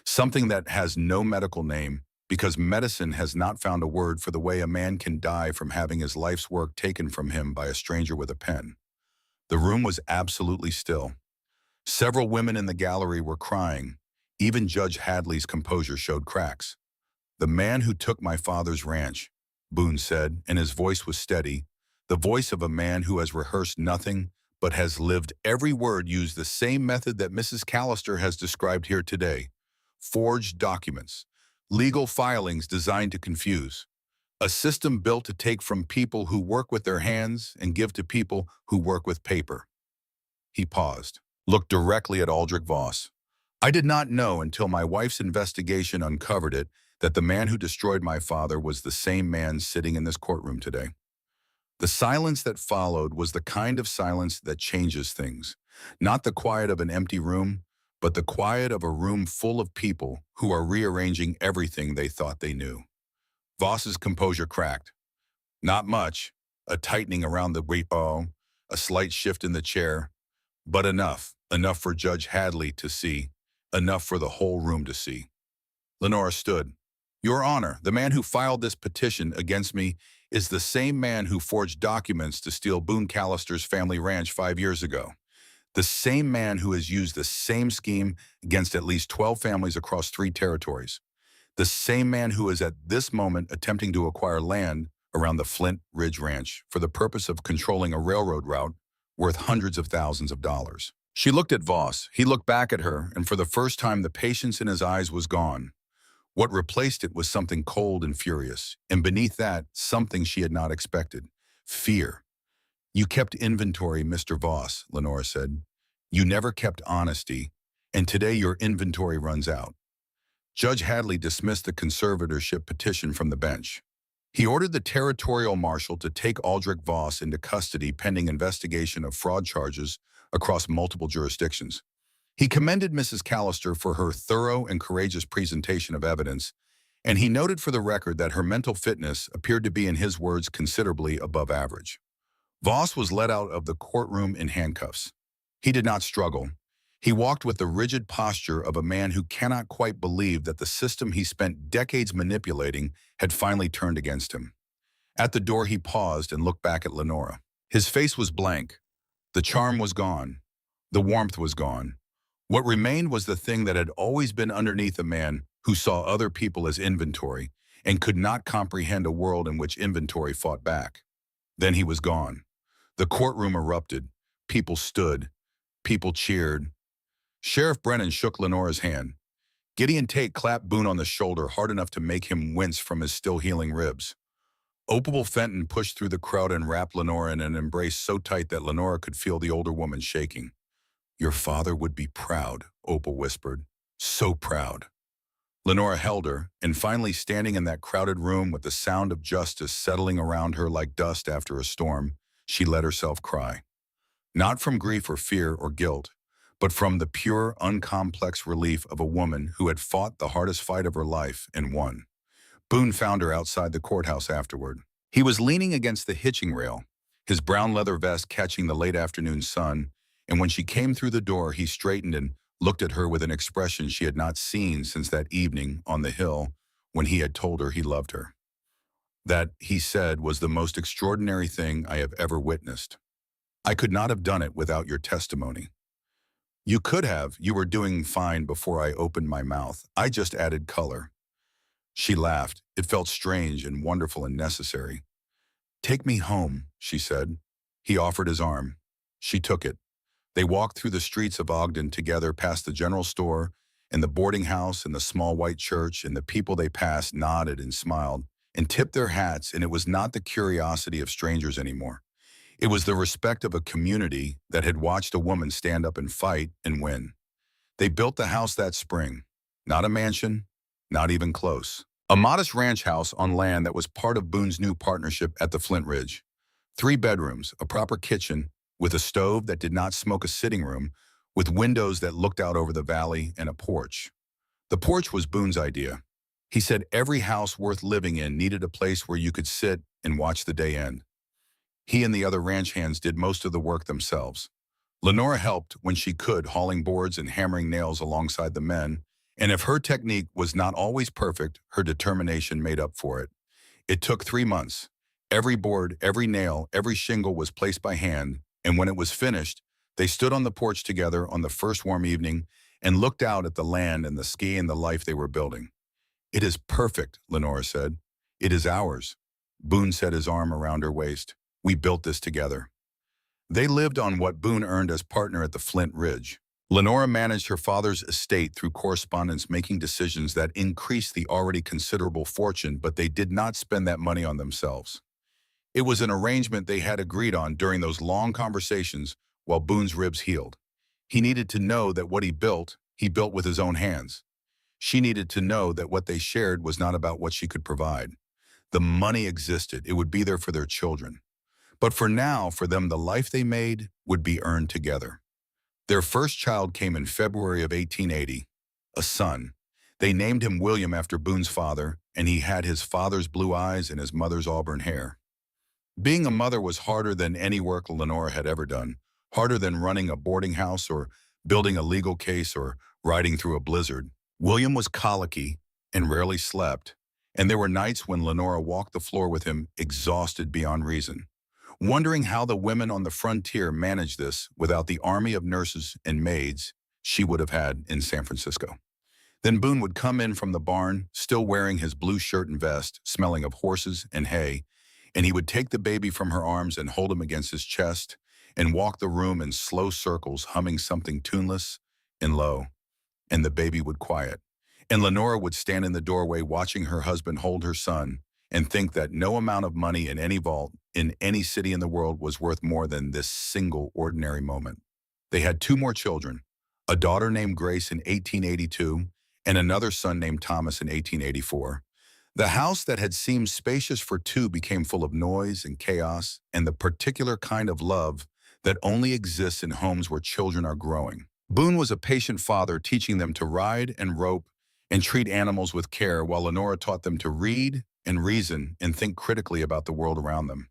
Speaker 1: something that has no medical name because medicine has not found a word for the way a man can die from having his life's work taken from him by a stranger with a pen. The room was absolutely still. Several women in the gallery were crying. Even Judge Hadley's composure showed cracks. "The man who took my father's ranch," Boone said, and his voice was steady, the voice of a man who has rehearsed nothing but has lived every word, used the same method that Mrs. Callister has described here today. Forged documents, legal filings designed to confuse, a system built to take from people who work with their hands and give to people who work with paper. He paused, looked directly at Aldrich Voss. "I did not know until my wife's investigation uncovered it that the man who destroyed my father was the same man sitting in this courtroom today." The silence that followed was the kind of silence that changes things. Not the quiet of an empty room, but the quiet of a room full of people who are rearranging everything they thought they knew. Voss's composure cracked. Not much, a tightening around the repo, a slight shift in the chair, but enough for Judge Hadley to see, enough for the whole room to see. Lenora stood. "Your Honor, the man who filed this petition against me is the same man who forged documents to steal Boone Callister's family ranch 5 years ago. The same man who has used the same scheme against at least 12 families across 3 territories. The same man who is at this moment attempting to acquire land around the Flint Ridge Ranch for the purpose of controlling a railroad route worth hundreds of thousands of dollars." She looked at Voss. He looked back at her, and for the first time the patience in his eyes was gone. What replaced it was something cold and furious, and beneath that, something she had not expected. Fear. "You kept inventory, Mr. Voss," Lenora said. "You never kept honesty, and today your inventory runs out." Judge Hadley dismissed the conservatorship petition from the bench. He ordered the territorial marshal to take Aldrich Voss into custody pending investigation of fraud charges across multiple jurisdictions. He commended Mrs. Callister for her thorough and courageous presentation of evidence, and he noted for the record that her mental fitness appeared to be, in his words, considerably above average. Voss was led out of the courtroom in handcuffs. He did not struggle. He walked with the rigid posture of a man who cannot quite believe that the system he spent decades manipulating had finally turned against him. At the door he paused and looked back at Lenora. His face was blank. The charm was gone. The warmth was gone. What remained was the thing that had always been underneath a man who saw other people as inventory and could not comprehend a world in which inventory fought back. Then he was gone. The courtroom erupted. People stood. People cheered. Sheriff Brennan shook Lenora's hand. Gideon Tate clapped Boone on the shoulder hard enough to make him wince from his still-healing ribs. Opal Fenton pushed through the crowd and wrapped Lenora in an embrace so tight that Lenora could feel the older woman shaking. "Your father would be proud," Opal whispered. "So proud." Lenora held her, and finally, standing in that crowded room with the sound of justice settling around her like dust after a storm, she let herself cry. Not from grief or fear or guilt, but from the pure, uncomplex relief of a woman who had fought the hardest fight of her life and won. Boone found her outside the courthouse afterward. He was leaning against the hitching rail, his brown leather vest catching the late afternoon sun, and when she came through the door, he straightened and looked at her with an expression she had not seen since that evening on the hill when he had told her he loved her. That, he said, was the most extraordinary thing I have ever witnessed. "I could not have done it without your testimony." "You could have. You were doing fine before I opened my mouth. I just added color." She laughed. It felt strange and wonderful and necessary. "Take me home," she said. He offered his arm. She took it. They walked through the streets of Ogden together, past the general store and the boarding house and the small white church, and the people they passed nodded and smiled and tipped their hats, and it was not the curiosity of strangers anymore. It was the respect of a community that had watched a woman stand up and fight and win. They built the house that spring. Not a mansion, not even close. A modest ranch house on land that was part of Boone's new partnership at the Flint Ridge. 3 bedrooms, a proper kitchen, with a stove that did not smoke, a sitting room, with windows that looked out over the valley, and a porch. The porch was Boone's idea. He said every house worth living in needed a place where you could sit and watch the day end. He and the other ranch hands did most of the work themselves. Lenora helped when she could, hauling boards and hammering nails alongside the men, And if her technique was not always perfect, her determination made up for it. It took 3 months. Every board, every nail, every shingle was placed by hand, and when it was finished, they stood on the porch together on the first warm evening and looked out at the land and the ski and the life they were building. "It is perfect," Lenora said. "It is ours." Boone set his arm around her waist. "We built this together." They lived on what Boone earned as partner at the Flint Ridge. Lenora managed her father's estate through correspondence, making decisions that increased the already considerable fortune, but they did not spend that money on themselves. It was an arrangement they had agreed on during those long conversations while Boone's ribs healed. He needed to know that what he built with his own hands. She needed to know that what they shared was not about what she could provide. The money existed. It would be there for their children. But for now, for them, the life they made would be earned together. Their first child came in February of 1880, a son. They named him William after Boone's father, and he had his father's blue eyes and his mother's auburn hair. Being a mother was harder than any work Lenora had ever done, harder than running a boarding house or building a legal case or riding through a blizzard. William was colicky and rarely slept, and there were nights when Lenora walked the floor with him exhausted beyond reason, wondering how the women on the frontier managed this without the army of nurses and maids she would have had in San Francisco. Then Boone would come in from the barn, still wearing his blue shirt and vest, smelling of horses and hay, and he would take the baby from her arms and hold him against his chest and walk the room in slow circles, humming something tuneless and low, and the baby would quiet. And Lenora would stand in the doorway watching her husband hold her son and think that no amount of money in any vault in any city in the world was worth more than this single ordinary moment. They had two more children, a daughter named Grace in 1882 and another son named Thomas in 1884. The house that had seemed spacious for two became full of noise and chaos and the particular kind of love that only exists in homes where children are growing. Boone was a patient father, teaching them to ride and rope and treat animals with care, while Lenora taught them to read and reason and think critically about the world around them.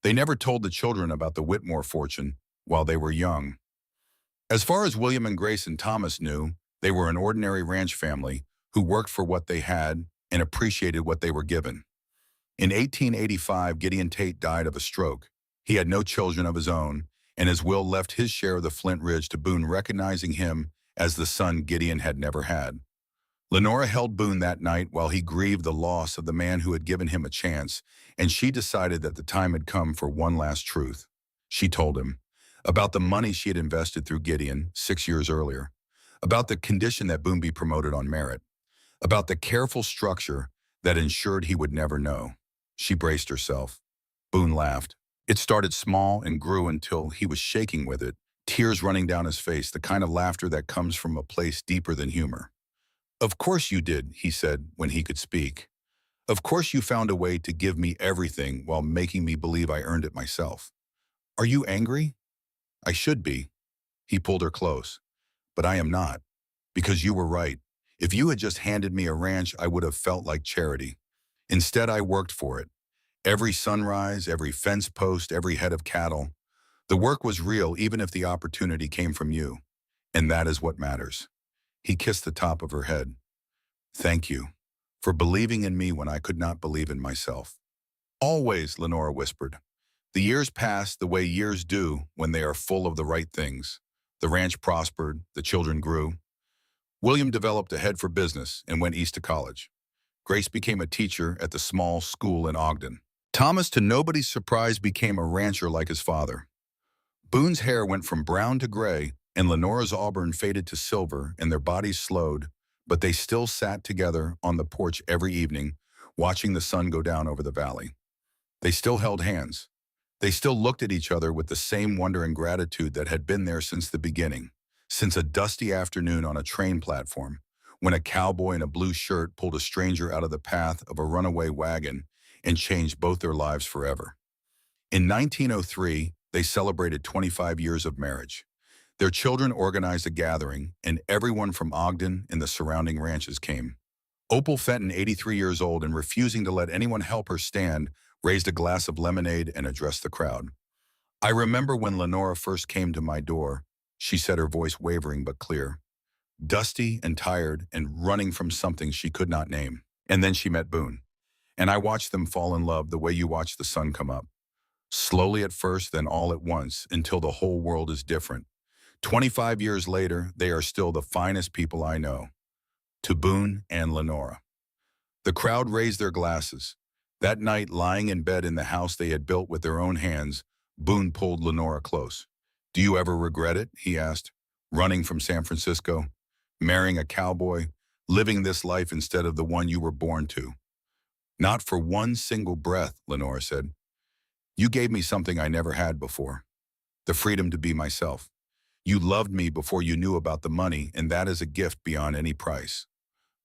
Speaker 1: They never told the children about the Whitmore fortune while they were young. As far as William and Grace and Thomas knew, they were an ordinary ranch family who worked for what they had and appreciated what they were given. In 1885, Gideon Tate died of a stroke. He had no children of his own, and his will left his share of the Flint Ridge to Boone, recognizing him as the son Gideon had never had. Lenora held Boone that night while he grieved the loss of the man who had given him a chance, and she decided that the time had come for one last truth. She told him about the money she had invested through Gideon 6 years earlier, about the condition that Boone be promoted on merit, about the careful structure that ensured he would never know. She braced herself. Boone laughed. It started small and grew until he was shaking with it, tears running down his face, the kind of laughter that comes from a place deeper than humor. "Of course you did," he said when he could speak. "Of course you found a way to give me everything while making me believe I earned it myself. Are you angry?" "I should be." He pulled her close. "But I am not, because you were right. If you had just handed me a ranch, I would have felt like charity. Instead, I worked for it. Every sunrise, every fence post, every head of cattle. The work was real, even if the opportunity came from you. And that is what matters." He kissed the top of her head. "Thank you for believing in me when I could not believe in myself." "Always," Lenora whispered. The years passed the way years do when they are full of the right things. The ranch prospered, the children grew. William developed a head for business and went east to college. Grace became a teacher at the small school in Ogden. Thomas, to nobody's surprise, became a rancher like his father. Boone's hair went from brown to gray, and Lenora's auburn faded to silver, and their bodies slowed, but they still sat together on the porch every evening, watching the sun go down over the valley. They still held hands. They still looked at each other with the same wonder and gratitude that had been there since the beginning, since a dusty afternoon on a train platform, when a cowboy in a blue shirt pulled a stranger out of the path of a runaway wagon and changed both their lives forever. In 1903, they celebrated 25 years of marriage. Their children organized a gathering, and everyone from Ogden and the surrounding ranches came. Opal Fenton, 83 years old and refusing to let anyone help her stand, raised a glass of lemonade and addressed the crowd. "I remember when Lenora first came to my door," she said, her voice wavering but clear. dusty and tired and running from something she could not name. And then she met Boone. And I watched them fall in love the way you watch the sun come up. Slowly at first, then all at once, until the whole world is different. 25 years later, they are still the finest people I know. To Boone and Lenora. The crowd raised their glasses. That night, lying in bed in the house they had built with their own hands, Boone pulled Lenora close. "Do you ever regret it?" he asked. "Running from San Francisco, marrying a cowboy, living this life instead of the one you were born to?" "Not for one single breath," Lenora said. "You gave me something I never had before, the freedom to be myself. You loved me before you knew about the money, and that is a gift beyond any price."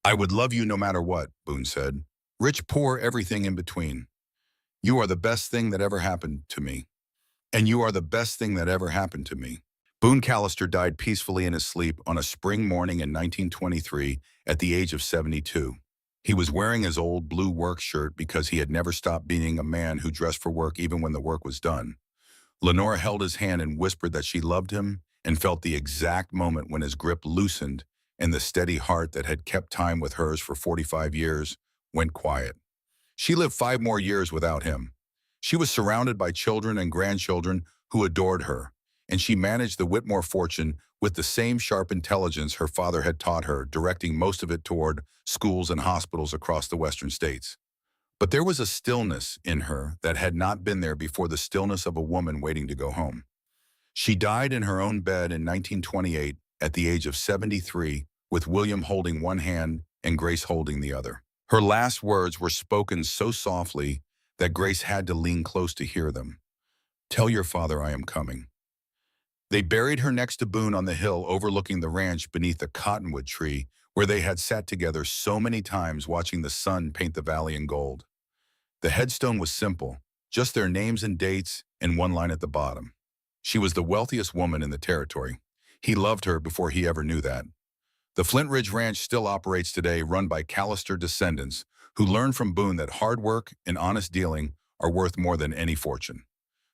Speaker 1: "I would love you no matter what," Boone said. "Rich, poor, everything in between. You are the best thing that ever happened to me. And you are the best thing that ever happened to me." Boone Callister died peacefully in his sleep on a spring morning in 1923 at the age of 72. He was wearing his old blue work shirt because he had never stopped being a man who dressed for work even when the work was done. Lenora held his hand and whispered that she loved him and felt the exact moment when his grip loosened and the steady heart that had kept time with hers for 45 years went quiet. She lived 5 more years without him. She was surrounded by children and grandchildren who adored her, and she managed the Whitmore fortune with the same sharp intelligence her father had taught her, directing most of it toward schools and hospitals across the western states. But there was a stillness in her that had not been there before, the stillness of a woman waiting to go home. She died in her own bed in 1928 at the age of 73, with William holding one hand and Grace holding the other. Her last words were spoken so softly that Grace had to lean close to hear them. "Tell your father I am coming." They buried her next to Boone on the hill overlooking the ranch beneath a cottonwood tree where they had sat together so many times watching the sun paint the valley in gold. The headstone was simple, just their names and dates and one line at the bottom. She was the wealthiest woman in the territory. He loved her before he ever knew that. The Flint Ridge Ranch still operates today, run by Callister descendants who learned from Boone that hard work and honest dealing are worth more than any fortune.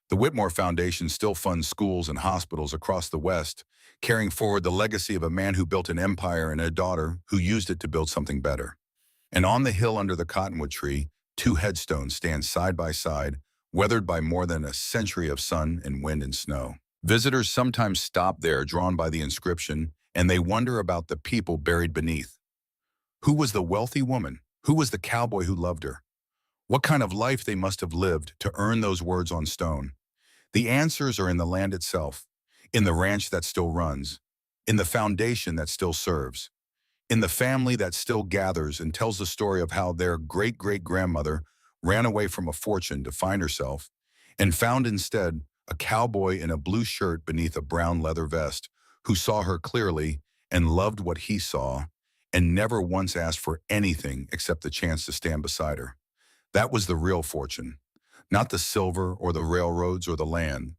Speaker 1: The Whitmore Foundation still funds schools and hospitals across the West, carrying forward the legacy of a man who built an empire and a daughter who used it to build something better. And on the hill under the cottonwood tree, 2 headstones stand side by side, weathered by more than a century of sun and wind and snow. Visitors sometimes stop there, drawn by the inscription, and they wonder about the people buried beneath. Who was the wealthy woman? Who was the cowboy who loved her? What kind of life they must have lived to earn those words on stone? The answers are in the land itself, in the ranch that still runs, in the foundation that still serves, in the family that still gathers and tells the story of how their great-great-grandmother ran away from a fortune to find herself and found instead a cowboy in a blue shirt beneath a brown leather vest who saw her clearly and loved what he saw and never once asked for anything except the chance to stand beside her. That was the real fortune, not the silver or the railroads or the land,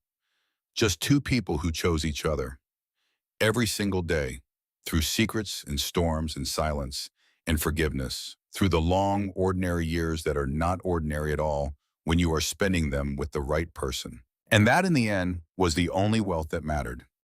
Speaker 1: just 2 people who chose each other every single day, through secrets and storms and silence and forgiveness, through the long, ordinary years that are not ordinary at all when you are spending them with the right person. And that, in the end, was the only wealth that mattered.